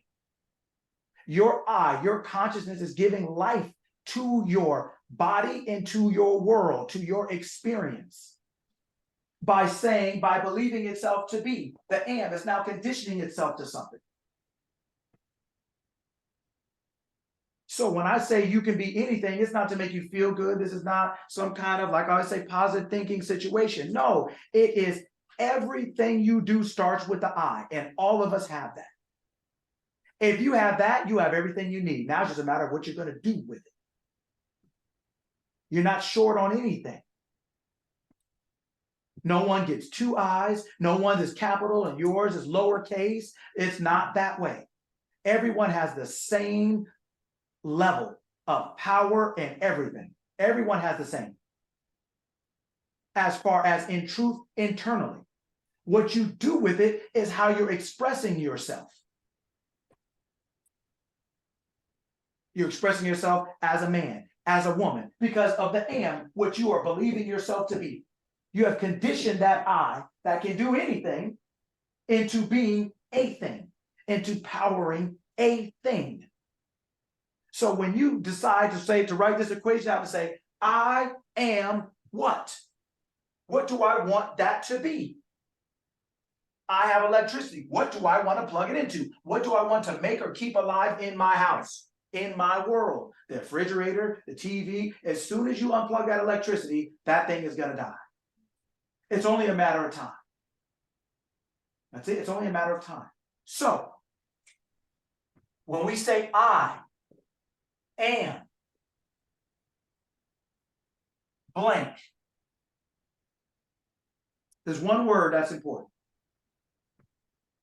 Your consciousness is giving life to your body and to your world, to your experience. By believing itself to be. The am is now conditioning itself to something. So when I say you can be anything, it's not to make you feel good. This is not some kind of, like I always say, positive thinking situation. No, it is everything you do starts with the I, and all of us have that. If you have that, you have everything you need. Now it's just a matter of what you're going to do with it. You're not short on anything. No one gets two I's. No one's is capital and yours is lowercase. It's not that way. Everyone has the same level of power and everything. Everyone has the same. As far as in truth, internally. What you do with it is how you're expressing yourself. You're expressing yourself as a man, as a woman, because of the am, what you are believing yourself to be. You have conditioned that I that can do anything into being a thing, into powering a thing. So when you decide to write this equation out and say, I am what? What do I want that to be? I have electricity. What do I want to plug it into? What do I want to make or keep alive in my house, in my world? The refrigerator, the TV. As soon as you unplug that electricity, that thing is going to die. It's only a matter of time. That's it. It's only a matter of time. So when we say I am blank, there's one word that's important.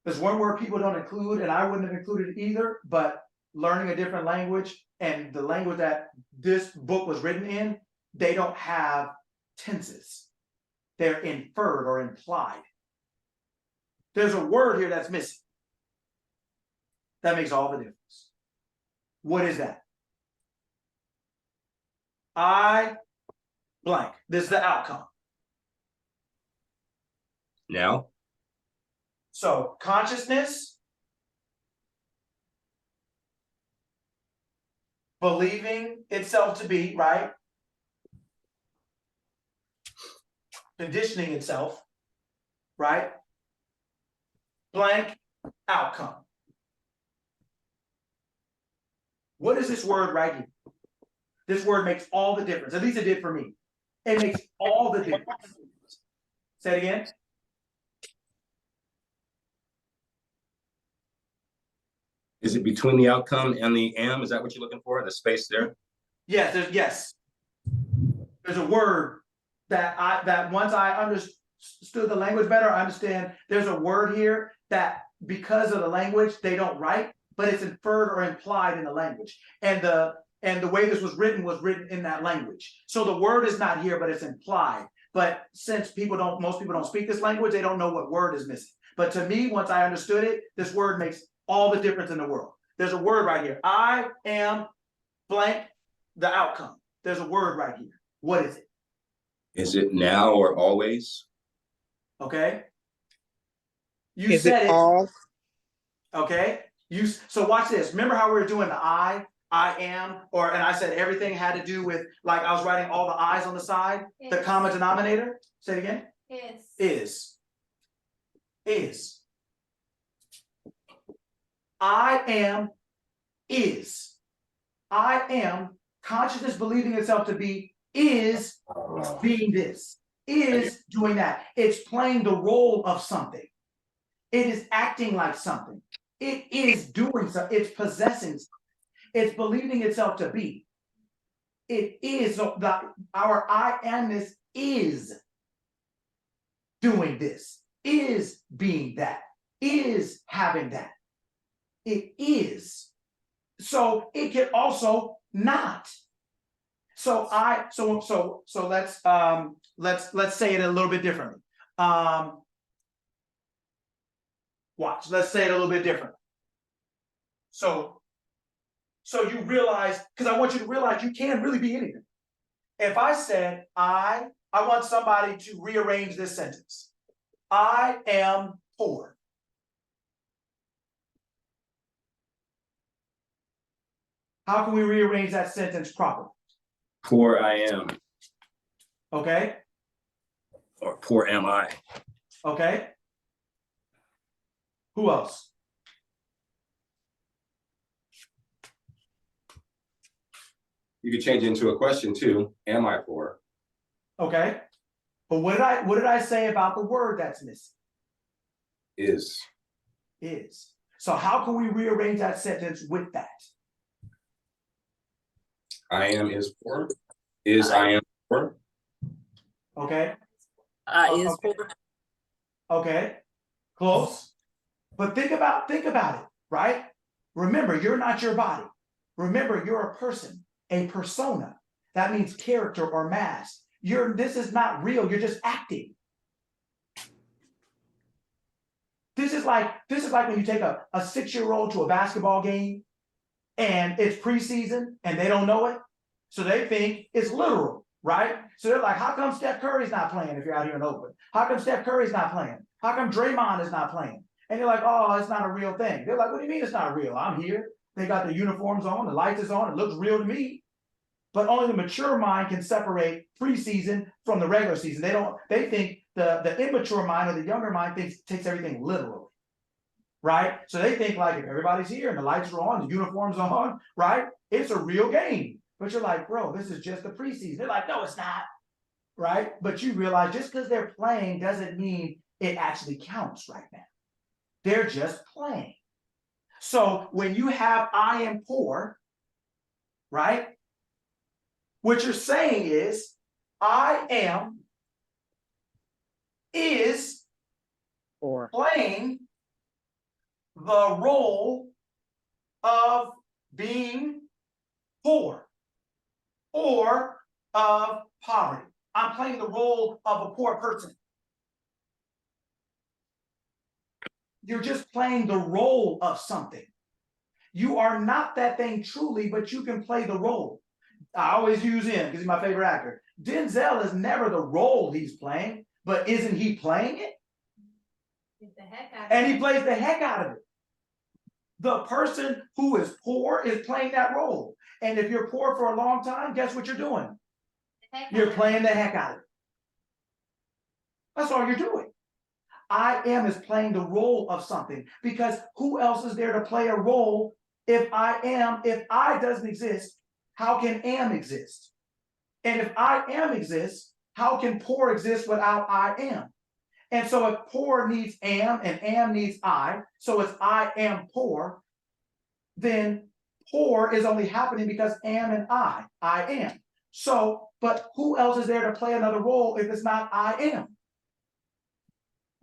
There's one word people don't include, and I wouldn't have included it either, but learning a different language and the language that this book was written in, they don't have tenses. They're inferred or implied. There's a word here that's missing. That makes all the difference. What is that? I blank. This is the outcome. Now, So consciousness, believing itself to be, right? Conditioning itself, right? Blank, outcome. What is this word right here? This word makes all the difference. At least it did for me. It makes all the difference. Say it again. is it between the outcome and the am? Is that what you're looking for? The space there? Yes, there's a word that once I understood the language better, I understand there's a word here that because of the language they don't write, but it's inferred or implied in the language. And the And the way this was written in that language. So the word is not here, but it's implied. But since most people don't speak this language, they don't know what word is missing. But to me, once I understood it, this word makes all the difference in the world. There's a word right here. I am blank the outcome. There's a word right here. What is it? Is it now or always? Okay. You Is said it it. all? Okay. So watch this. Remember how we were doing the I am, and I said everything had to do with, like I was writing all the I's on the side, the common denominator. Say it again. Is. I am is. I am, consciousness believing itself to be, is being this, is doing that. It's playing the role of something. It is acting like something. It is doing something. It's possessing something. It's believing itself to be. It is, so our I amness is doing this, is being that, is having that. It is. So it can also not. So let's say it a little bit differently. Watch, let's say it a little bit differently. So you realize, because I want you to realize you can really be anything. If I said, I want somebody to rearrange this sentence. I am poor. How can we rearrange that sentence properly? Poor I am, Okay, or poor am I. okay. Who else? You could change it into a question too. Am I poor? Okay. But what did I say about the word that's missing? Is. Is. So how can we rearrange that sentence with that? I am is poor. Is I am poor. Okay. Is Okay. Okay. Close. But think about it, right? Remember, you're not your body. Remember, you're a person, a persona. That means character or mask. This is not real. You're just acting. This is like when you take a 6-year-old to a basketball game and it's preseason and they don't know it. So they think it's literal, right? So they're like, how come Steph Curry's not playing if you're out here in Oakland? How come Steph Curry's not playing? How come Draymond is not playing? And you're like, oh, it's not a real thing. They're like, what do you mean it's not real? I'm here. They got the uniforms on, the lights is on, it looks real to me. But only the mature mind can separate preseason from the regular season. They think the immature mind or the younger mind takes everything literally. Right? So they think like if everybody's here and the lights are on, the uniforms are on, right? It's a real game. But you're like, bro, this is just the preseason. They're like, no, it's not. Right? But you realize just because they're playing doesn't mean it actually counts right now. They're just playing. So when you have I am poor, right? What you're saying is I am is Or playing the role of being poor or of poverty. I'm playing the role of a poor person. You're just playing the role of something. You are not that thing truly, but you can play the role. I always use him because he's my favorite actor. Denzel is never the role he's playing, but isn't he playing it? And he plays the heck out of it. The person who is poor is playing that role. And if you're poor for a long time, guess what you're doing? You're playing the heck out of it. That's all you're doing. I am is playing the role of something because who else is there to play a role if I doesn't exist, how can am exist? And if I am exists, how can poor exist without I am? And so if poor needs am and am needs I, so it's I am poor, then poor is only happening because am and I am. So, but who else is there to play another role if it's not I am?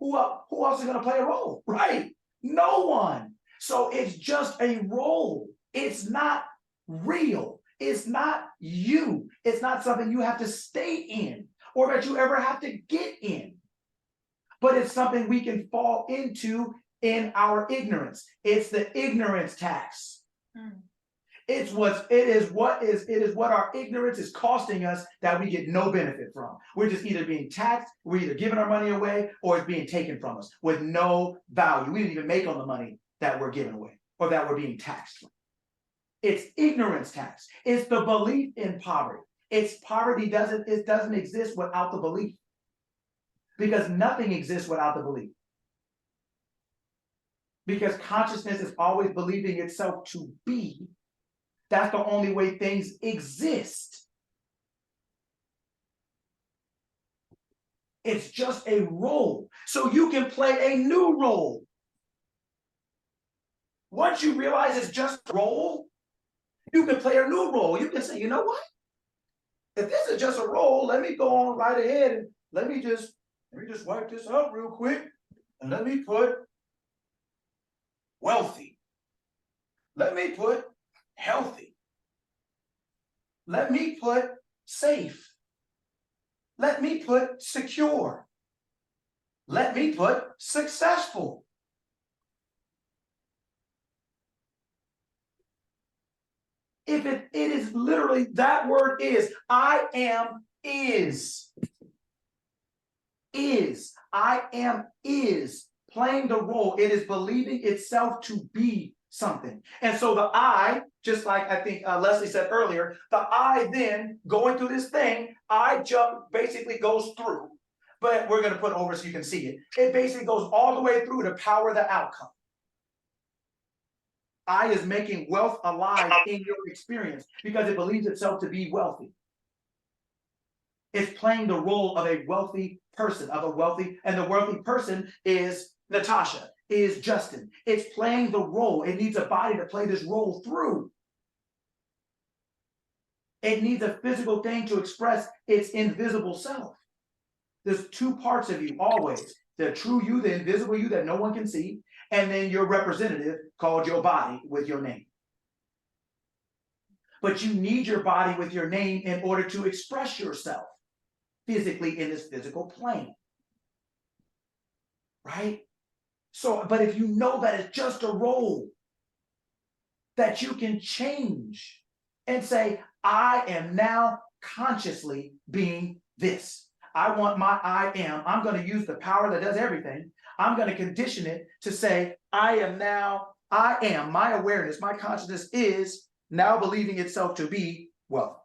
Who else is going to play a role? Right? No one. So it's just a role. It's not real. It's not you. It's not something you have to stay in or that you ever have to get in. But it's something we can fall into in our ignorance. It's the ignorance tax. It is what our ignorance is costing us that we get no benefit from. We're just either being taxed, we're either giving our money away, or it's being taken from us with no value. We didn't even make on the money that we're giving away or that we're being taxed from. It's ignorance tax. It's the belief in poverty. It's poverty doesn't exist without the belief. Because nothing exists without the belief. Because consciousness is always believing itself to be. That's the only way things exist. It's just a role. So you can play a new role. Once you realize it's just a role, you can play a new role. You can say, you know what? If this is just a role, let me go on right ahead and let me just wipe this up real quick. And let me put wealthy. Let me put healthy. Let me put safe. Let me put secure. Let me put successful. If it is literally, that word is, I am is. I am is playing the role. It is believing itself to be something. And so the I, just like I think Leslie said earlier, the I then going through this thing, I jump basically goes through, but we're going to put it over so you can see it. It basically goes all the way through to power the outcome. I is making wealth alive in your experience because it believes itself to be wealthy. It's playing the role of a wealthy person, and the wealthy person is Natasha, is Justin. It's playing the role. It needs a body to play this role through. It needs a physical thing to express its invisible self. There's two parts of you always. The true you, the invisible you that no one can see, and then your representative called your body with your name. But you need your body with your name in order to express yourself physically in this physical plane. Right? So, but if you know that it's just a role, that you can change and say, I am now consciously being this. I want my I am. I'm going to use the power that does everything. I'm going to condition it to say, I am. My awareness, my consciousness is now believing itself to be wealth.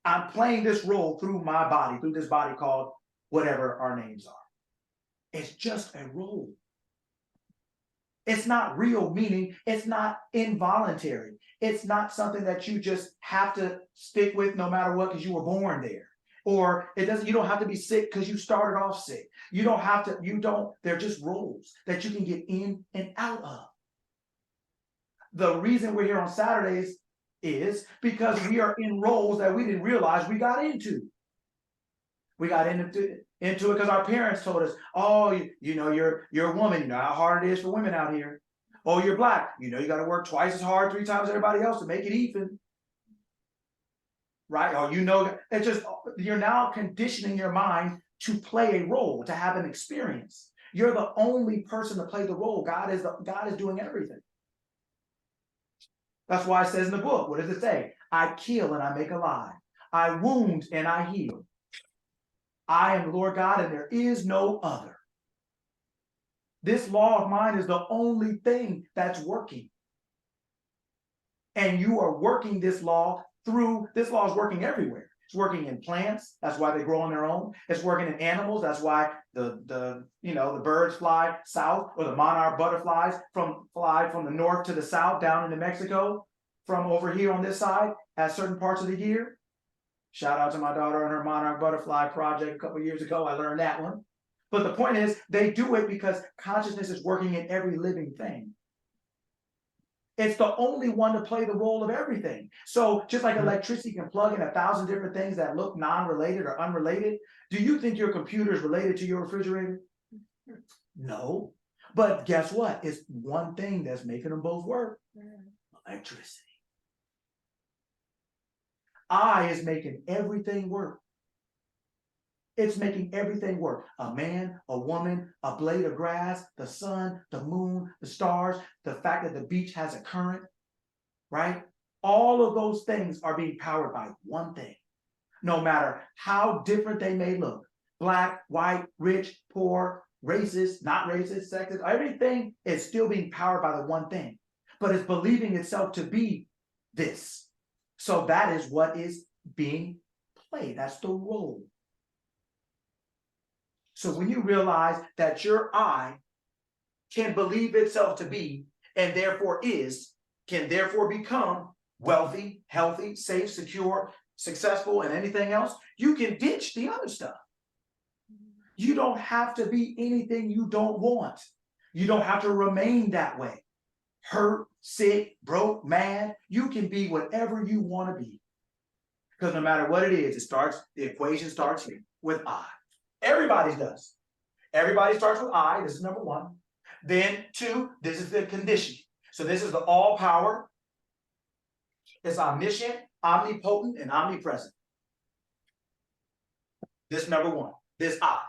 I'm playing this role through my body, through this body called whatever our names are. It's just a role. It's not real, meaning it's not involuntary. It's not something that you just have to stick with no matter what because you were born there. Or you don't have to be sick because you started off sick. They're just roles that you can get in and out of. The reason we're here on Saturdays is because we are in roles that we didn't realize we got into. We got into it because our parents told us, oh, you're a woman, you know how hard it is for women out here. Oh, you're black, you got to work twice as hard, 3 times everybody else to make it even. Right? Or it's just, you're now conditioning your mind to play a role, to have an experience. You're the only person to play the role. God is doing everything. That's why it says in the book, what does it say? I kill and I make alive. I wound and I heal. I am the Lord God and there is no other. This law of mine is the only thing that's working. And you are working this law this law is working everywhere. It's working in plants. That's why they grow on their own. It's working in animals. That's why the birds fly south, or the monarch butterflies fly from the north to the south down into Mexico from over here on this side at certain parts of the year. Shout out to my daughter and her monarch butterfly project a couple of years ago. I learned that one. But the point is, they do it because consciousness is working in every living thing. It's the only one to play the role of everything. So just like electricity can plug in 1,000 different things that look non-related or unrelated, do you think your computer is related to your refrigerator? No. But guess what? It's one thing that's making them both work. Electricity. I is making everything work. It's making everything work. A man, a woman, a blade of grass, the sun, the moon, the stars, the fact that the beach has a current, right? All of those things are being powered by one thing. No matter how different they may look, black, white, rich, poor, racist, not racist, sexist, everything is still being powered by the one thing, but it's believing itself to be this. So that is what is being played. That's the role. So when you realize that your I can believe itself to be, and therefore is, can therefore become wealthy, healthy, safe, secure, successful, and anything else, you can ditch the other stuff. You don't have to be anything you don't want. You don't have to remain that way. Hurt, sick, broke, mad. You can be whatever you want to be. Because no matter what it is, the equation starts here with I. Everybody's does. Everybody starts with I. This is number one. Then two, this is the condition. So this is the all power. It's omniscient, omnipotent, and omnipresent. This number one, this I.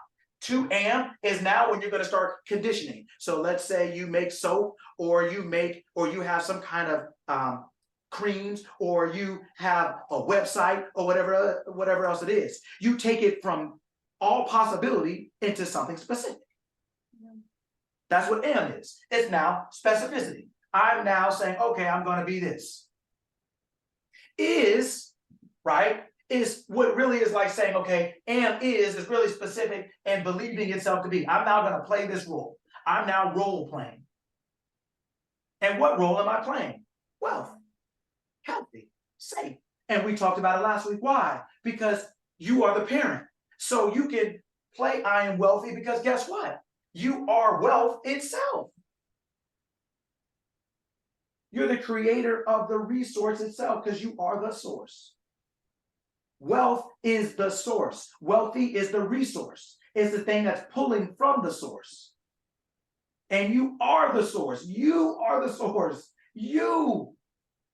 2 am is now when you're going to start conditioning. So let's say you make soap, or you have some kind of creams, or you have a website, or whatever else it is. You take it from all possibility into something specific. That's what M is. It's now specificity. I'm now saying, okay, I'm going to be this. Is, right, is what really is like saying, okay, am is really specific and believing itself to be. I'm now going to play this role. I'm now role playing. And what role am I playing? Wealth, healthy, safe. And we talked about it last week. Why? Because you are the parent. So you can play I am wealthy because guess what? You are wealth itself. You're the creator of the resource itself because you are the source. Wealth is the source. Wealthy is the resource. It's the thing that's pulling from the source. And you are the source. You are the source. You,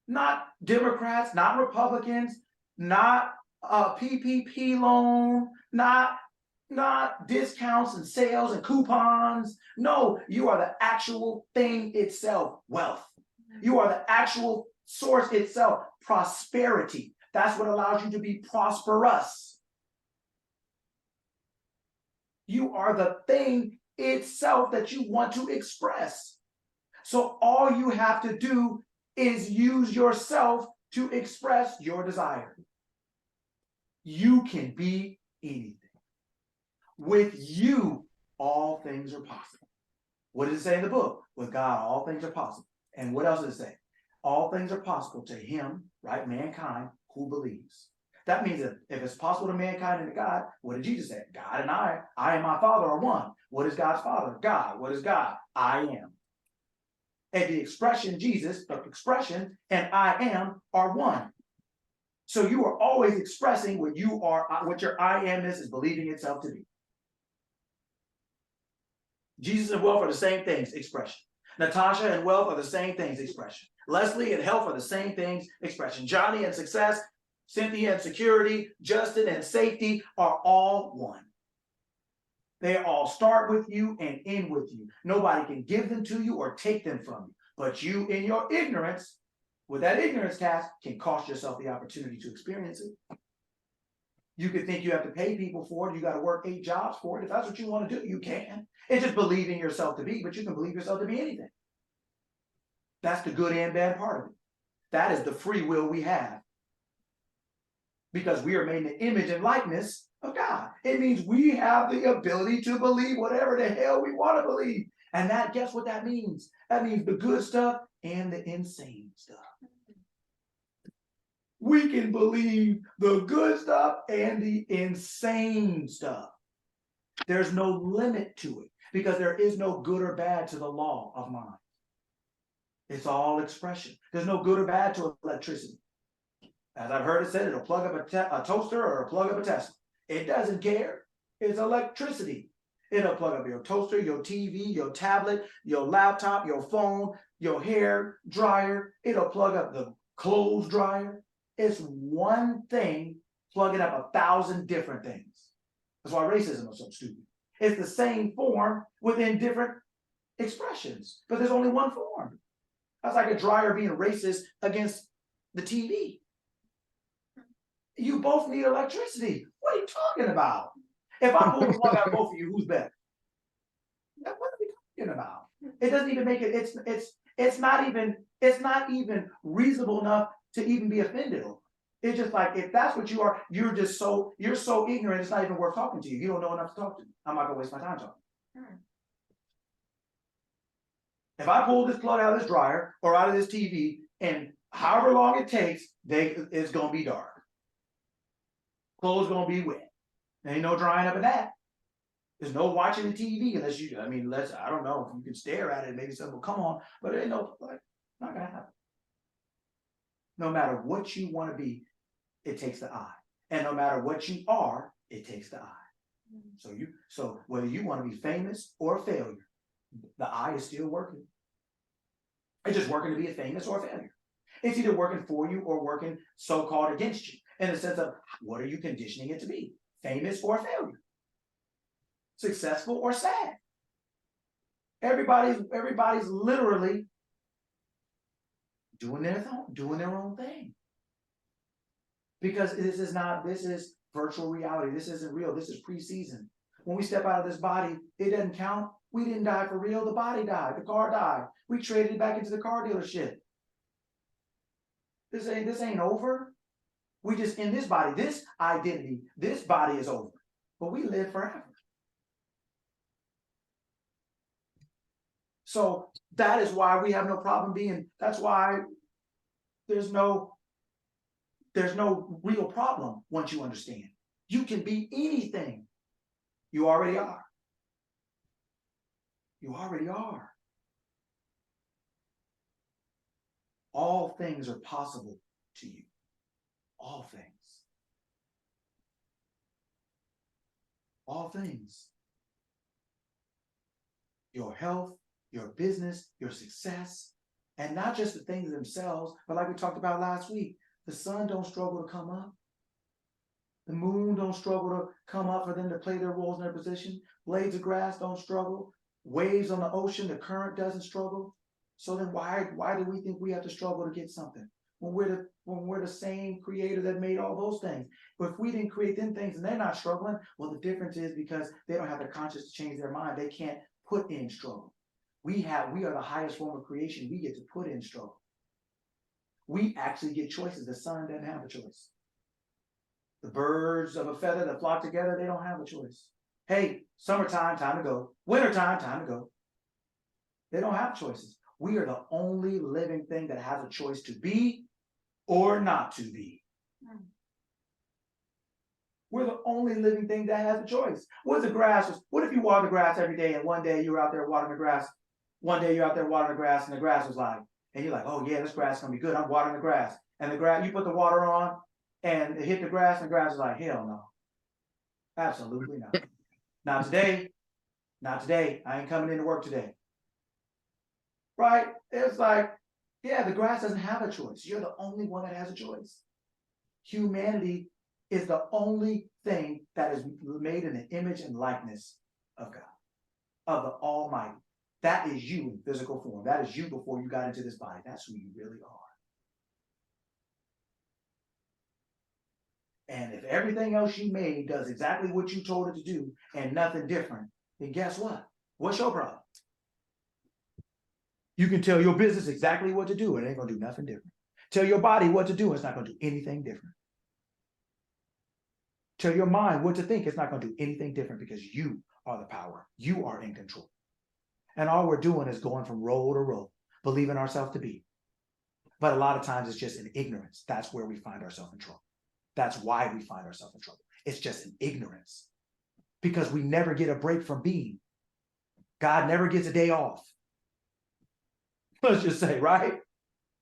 not Democrats, not Republicans, not a PPP loan, not discounts and sales and coupons. No, you are the actual thing itself, wealth. You are the actual source itself, prosperity. That's what allows you to be prosperous. You are the thing itself that you want to express. So all you have to do is use yourself to express your desire. You can be anything. With you, all things are possible. What does it say in the book? With God, all things are possible. And what else does it say? All things are possible to him, right? Mankind who believes. That means that if it's possible to mankind and to God, what did Jesus say? God and I and my Father are one. What is God's Father? God. What is God? I am. And the expression Jesus, the expression and I am are one. So you are always expressing what you are, what your I amness is believing itself to be. Jesus and wealth are the same things, expression. Natasha and wealth are the same things, expression. Leslie and health are the same things, expression. Johnny and success, Cynthia and security, Justin and safety are all one. They all start with you and end with you. Nobody can give them to you or take them from you. But you, in your ignorance, with that ignorance task, can cost yourself the opportunity to experience it. You could think you have to pay people for it. You got to work 8 jobs for it. If that's what you want to do, you can. It's just believing yourself to be, but you can believe yourself to be anything. That's the good and bad part of it. That is the free will we have. Because we are made in the image and likeness of God. It means we have the ability to believe whatever the hell we want to believe. And that, guess what that means? That means the good stuff and the insane stuff. We can believe the good stuff and the insane stuff. There's no limit to it because there is no good or bad to the law of mind. It's all expression. There's no good or bad to electricity. As I've heard it said, it'll plug up a toaster or plug up a Tesla. It doesn't care. It's electricity. It'll plug up your toaster, your TV, your tablet, your laptop, your phone, your hair dryer. It'll plug up the clothes dryer. It's one thing plugging up 1,000 different things. That's why racism is so stupid. It's the same form within different expressions, but there's only one form. That's like a dryer being racist against the TV. You both need electricity. What are you talking about? If I pull the plug out of both of you, who's better? What are we talking about? It doesn't even make it, it's not even reasonable enough to even be offended over. It's just like, if that's what you are, you're so ignorant, it's not even worth talking to you. You don't know enough to talk to me. I'm not gonna waste my time talking. If I pull this plug out of this dryer or out of this TV, and however long it takes, it's gonna be dark. Clothes gonna be wet. There ain't no drying up of that. There's no watching the TV unless you, I don't know, if you can stare at it, maybe something will come on, but it ain't not gonna happen. No matter what you want to be, it takes the eye. And no matter what you are, it takes the eye. So whether you want to be famous or a failure, the eye is still working. It's just working to be a famous or a failure. It's either working for you or working so-called against you, in the sense of, what are you conditioning it to be? Famous or a failure? Successful or sad? Everybody's literally doing their own thing. Because this is virtual reality. This isn't real. This is preseason. When we step out of this body, it doesn't count. We didn't die for real. The body died. The car died. We traded it back into the car dealership. This ain't over. We just, in this body, this identity, this body is over. But we live forever. So that is why we have no problem being, that's why there's no real problem once you understand. You can be anything. You already are. You already are. All things are possible to you. All things. All things. Your health, your business, your success, and not just the things themselves, but like we talked about last week, the sun don't struggle to come up. The moon don't struggle to come up for them to play their roles in their position. Blades of grass don't struggle. Waves on the ocean, the current doesn't struggle. So then why do we think we have to struggle to get something? When we're the same creator that made all those things. But if we didn't create them things and they're not struggling, well, the difference is because they don't have the conscience to change their mind. They can't put in struggle. We are the highest form of creation. We get to put in struggle. We actually get choices. The sun doesn't have a choice. The birds of a feather that flock together, they don't have a choice. Hey, summertime, time to go. Wintertime, time to go. They don't have choices. We are the only living thing that has a choice to be or not to be. We're the only living thing that has a choice. What if you water the grass every day and one day you're out there watering the grass? One day you're out there watering the grass and the grass was like, and you're like, oh yeah, this grass is gonna be good. I'm watering the grass. And the grass, you put the water on and it hit the grass and the grass is like, hell no. Absolutely not. Not today. Not today. I ain't coming into work today. Right? It's like, yeah, the grass doesn't have a choice. You're the only one that has a choice. Humanity is the only thing that is made in the image and likeness of God, of the Almighty. That is you in physical form. That is you before you got into this body. That's who you really are. And if everything else you made does exactly what you told it to do and nothing different, then guess what? What's your problem? You can tell your business exactly what to do, and it ain't gonna do nothing different. Tell your body what to do, it's not gonna do anything different. Tell your mind what to think, it's not gonna do anything different because you are the power. You are in control. And all we're doing is going from role to role, believing ourselves to be. But a lot of times it's just in ignorance. That's where we find ourselves in trouble. That's why we find ourselves in trouble. It's just in ignorance. Because we never get a break from being. God never gets a day off. Let's just say, right?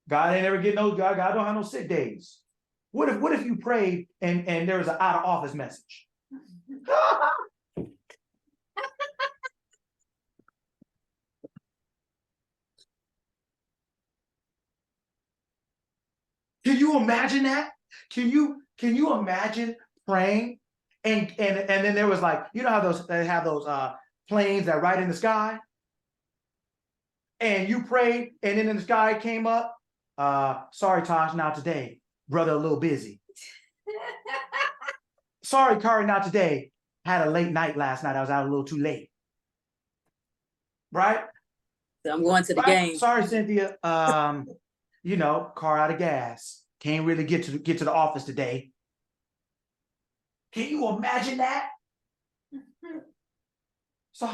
God ain't never get no, God don't have no sick days. What if you prayed and there was an out of office message? Can you imagine that? Can you imagine praying and then there was like, you know how they have those planes that ride in the sky? And you prayed, and then the sky came up. Sorry, Tosh, not today. Brother, a little busy. Sorry, Kari, not today. Had a late night last night. I was out a little too late. Right? I'm going to the game. Sorry, Cynthia. You know, car out of gas. Can't really get to the office today. Can you imagine that? So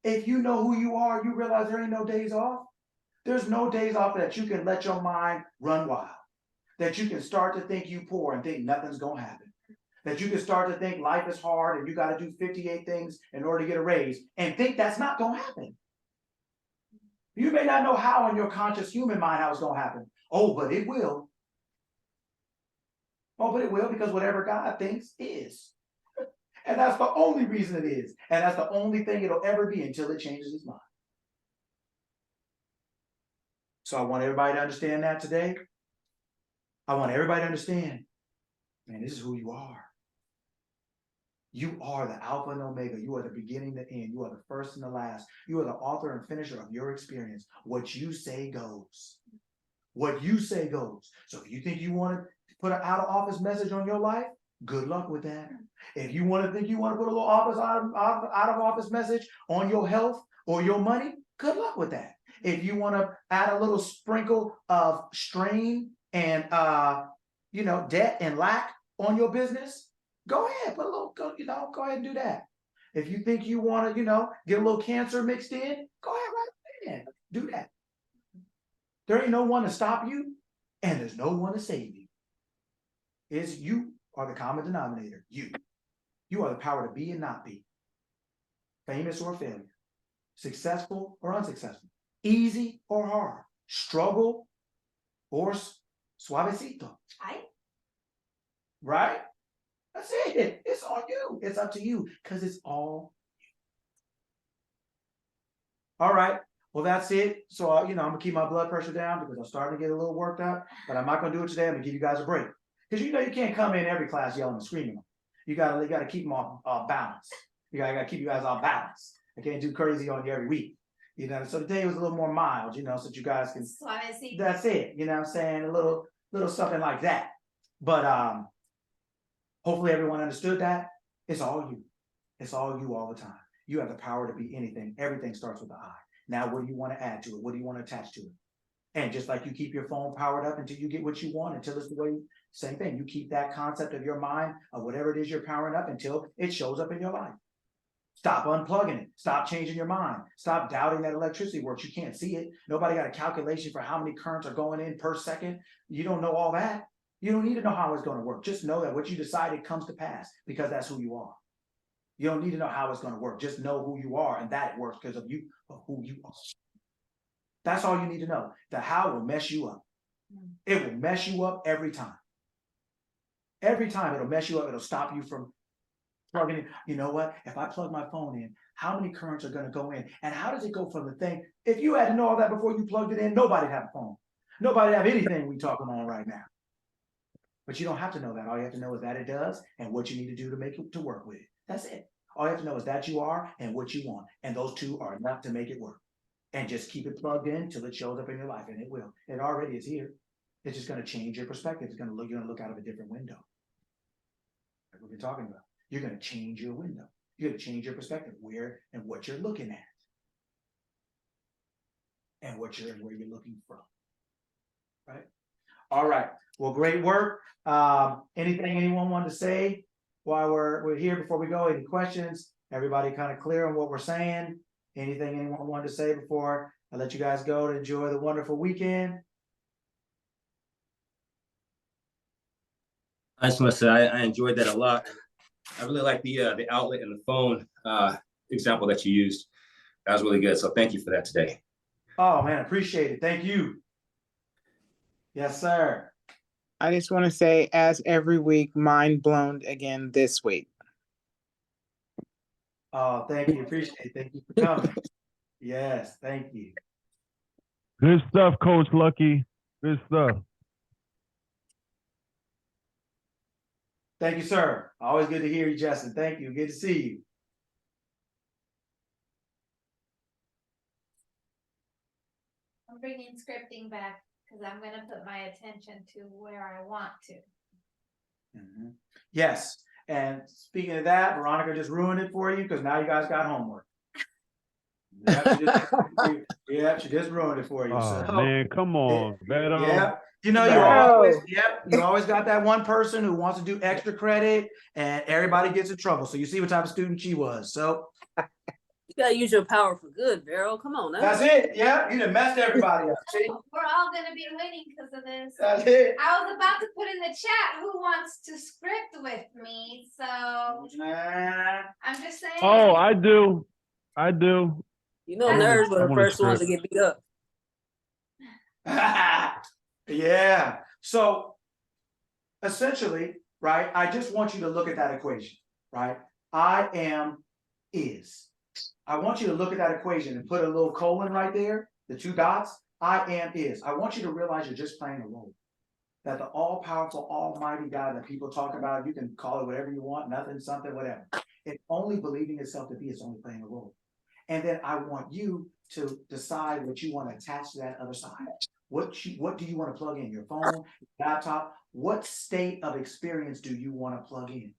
if you know who you are, you realize there ain't no days off. There's no days off that you can let your mind run wild. That you can start to think you poor and think nothing's gonna happen. That you can start to think life is hard and you got to do 58 things in order to get a raise and think that's not gonna happen. You may not know how in your conscious human mind how it's gonna happen. Oh, but it will. Oh, but it will, because whatever God thinks is. And that's the only reason it is. And that's the only thing it'll ever be until it changes its mind. So I want everybody to understand that today. I want everybody to understand, man, this is who you are. You are the Alpha and Omega. You are the beginning, the end. You are the first and the last. You are the author and finisher of your experience. What you say goes. What you say goes. So if you think you want to put an out of office message on your life, good luck with that. If you want to put a little out of office message on your health or your money, good luck with that. If you want to add a little sprinkle of strain and debt and lack on your business, go ahead, go ahead and do that. If you think you want to, get a little cancer mixed in, go ahead, right ahead, do that. There ain't no one to stop you, and there's no one to save you. It's you are the common denominator. You are the power to be and not be. Famous or failure. Successful or unsuccessful. Easy or hard. Struggle or suavecito. Right? That's it. It's on you. It's up to you because it's all you. All right. Well, that's it. So, I'm going to keep my blood pressure down because I'm starting to get a little worked up, but I'm not going to do it today. I'm going to give you guys a break. Because you can't come in every class yelling and screaming. You gotta keep them all balanced. You gotta keep you guys all balanced. I can't do crazy on you every week. So today was a little more mild, so that you guys can. That's it. You know what I'm saying? A little something like that. But hopefully everyone understood that. It's all you. It's all you all the time. You have the power to be anything. Everything starts with the I. Now, what do you want to add to it? What do you want to attach to it? And just like you keep your phone powered up until you get what you want, until it's the way, same thing. You keep that concept of your mind of whatever it is you're powering up until it shows up in your life. Stop unplugging it. Stop changing your mind. Stop doubting that electricity works. You can't see it. Nobody got a calculation for how many currents are going in per second. You don't know all that. You don't need to know how it's going to work. Just know that what you decided comes to pass because that's who you are. You don't need to know how it's going to work. Just know who you are and that it works because of who you are. That's all you need to know. The how will mess you up. It will mess you up every time. Every time it'll mess you up. It'll stop you from plugging in. You know what? If I plug my phone in, how many currents are going to go in? And how does it go from the thing? If you had to know all that before you plugged it in, nobody'd have a phone. Nobody'd have anything we talking on right now. But you don't have to know that. All you have to know is that it does and what you need to do to make it to work with it. That's it. All you have to know is that you are and what you want. And those two are enough to make it work. And just keep it plugged in till it shows up in your life, and it will. It already is here. It's just going to change your perspective. You're going to look out of a different window. Like we've been talking about. You're going to change your window. You're going to change your perspective, where and what you're looking at, and where you're looking from. Right? All right. Well, great work. Anything anyone wanted to say while we're here before we go? Any questions? Everybody kind of clear on what we're saying? Anything anyone wanted to say before I let you guys go to enjoy the wonderful weekend? I just want to say I enjoyed that a lot. I really like the outlet and the phone example that you used. That was really good. So thank you for that today. Oh man, appreciate it. Thank you. Yes, sir. I just want to say, as every week, mind blown again this week. Oh, thank you. Appreciate it. Thank you for coming. Yes, thank you. Good stuff, Coach Lucky. Good stuff. Thank you, sir. Always good to hear you, Justin. Thank you. Good to see you. I'm bringing scripting back because I'm gonna put my attention to where I want to. Mhm. Yes, and speaking of that, Veronica just ruined it for you because now you guys got homework. Yep, she just ruined it for you. Oh, So man, come on, Beto. yeah, you know, you always got that one person who wants to do extra credit and everybody gets in trouble. So you see what type of student she was. So You gotta use your power for good, Vero. Come on now. that's it. Yeah, you done messed everybody up. See, We're all gonna be winning because of this. that's it. I was about to put in the chat who wants to script with me, so Nah. I'm just saying. Oh, I do. I do. You know, I nerds were I the wanna first ones to script. get beat up. Yeah. So essentially, right, I just want you to look at that equation, right? I am is. I want you to look at that equation and put a little colon right there, the two dots. I am is. I want you to realize you're just playing a role. That the all-powerful, almighty God that people talk about, you can call it whatever you want, nothing, something, whatever. It's only believing itself to be, it's only playing a role. And then I want you to decide what you want to attach to that other side. What do you want to plug in? Your phone, laptop? What state of experience do you want to plug in?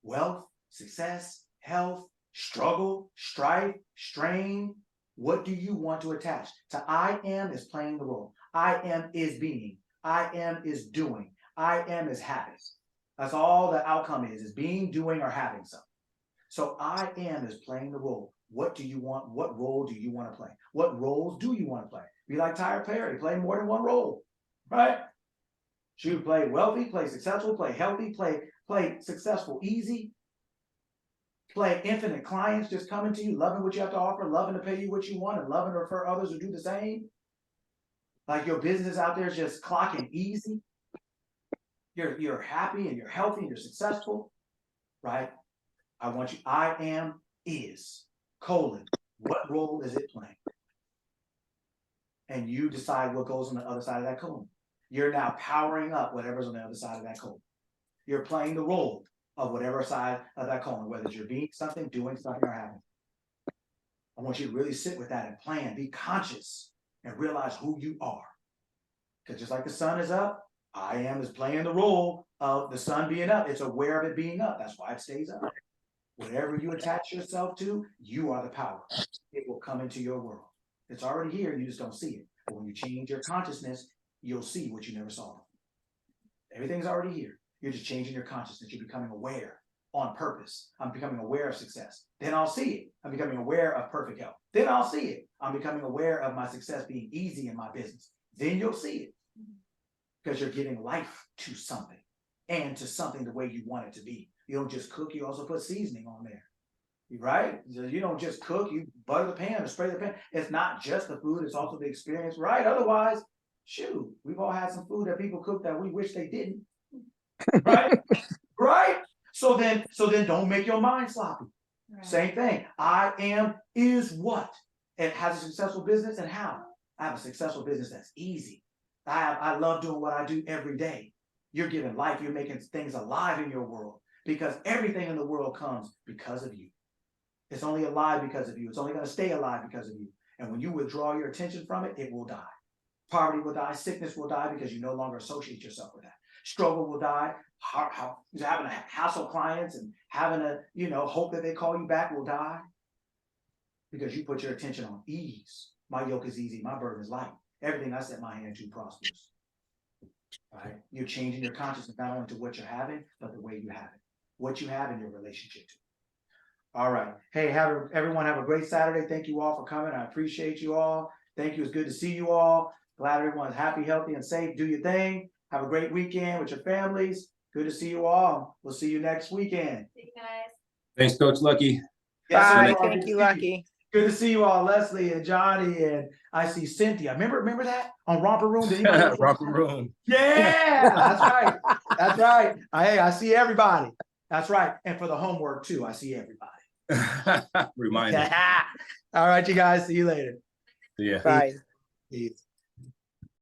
Wealth, success, health, struggle, strife, strain. What do you want to attach? To I am is playing the role. I am is being. I am is doing. I am is having. That's all the outcome is being, doing, or having something. So I am is playing the role. What do you want? What role do you want to play? What roles do you want to play? Be like Tyler Perry, play more than one role, right? Should play wealthy, play successful, play healthy, play successful, easy, play infinite clients just coming to you, loving what you have to offer, loving to pay you what you want, and loving to refer others to do the same. Like your business out there is just clocking easy. You're happy and you're healthy and you're successful, right? I want you, I am is, colon, what role is it playing? And you decide what goes on the other side of that colon. You're now powering up whatever's on the other side of that colon. You're playing the role of whatever side of that colon, whether it's you're being something, doing something, or having. I want you to really sit with that and plan, be conscious, and realize who you are. Because just like the sun is up, I am is playing the role of the sun being up. It's aware of it being up. That's why it stays up. Whatever you attach yourself to, you are the power. It will come into your world. It's already here, you just don't see it. But when you change your consciousness, you'll see what you never saw. Everything's already here. You're just changing your consciousness. You're becoming aware on purpose. I'm becoming aware of success. Then I'll see it. I'm becoming aware of perfect health. Then I'll see it. I'm becoming aware of my success being easy in my business. Then you'll see it. Because you're giving life to something and to something the way you want it to be. You don't just cook, you also put seasoning on there. Right? You don't just cook, you butter the pan or spray the pan. It's not just the food, it's also the experience, right? Otherwise, shoot, we've all had some food that people cook that we wish they didn't. Right? Right? So then don't make your mind sloppy. Right. Same thing. I am is what? It has a successful business and how? I have a successful business that's easy. I love doing what I do every day. You're giving life, you're making things alive in your world because everything in the world comes because of you. It's only alive because of you. It's only going to stay alive because of you. And when you withdraw your attention from it, it will die. Poverty will die. Sickness will die because you no longer associate yourself with that. Struggle will die. Having to hassle clients and having to, hope that they call you back will die because you put your attention on ease. My yoke is easy. My burden is light. Everything I set my hand to prospers. Right? You're changing your consciousness not only to what you're having, but the way you have it. What you have in your relationship to. All right. Hey, everyone have a great Saturday. Thank you all for coming. I appreciate you all. Thank you. It's good to see you all. Glad everyone's happy, healthy, and safe. Do your thing. Have a great weekend with your families. Good to see you all. We'll see you next weekend. See you guys. Thanks, Coach Lucky. Yes, Bye. sir. Thank you, Lucky. Good to see you all, Leslie and Johnny, and I see Cynthia. Remember that on Romper Room? Romper Room. Yeah, that's right. That's right. I see everybody. That's right. And for the homework too, I see everybody. Reminder. All right, you guys. See you later. Yeah. Bye. Peace.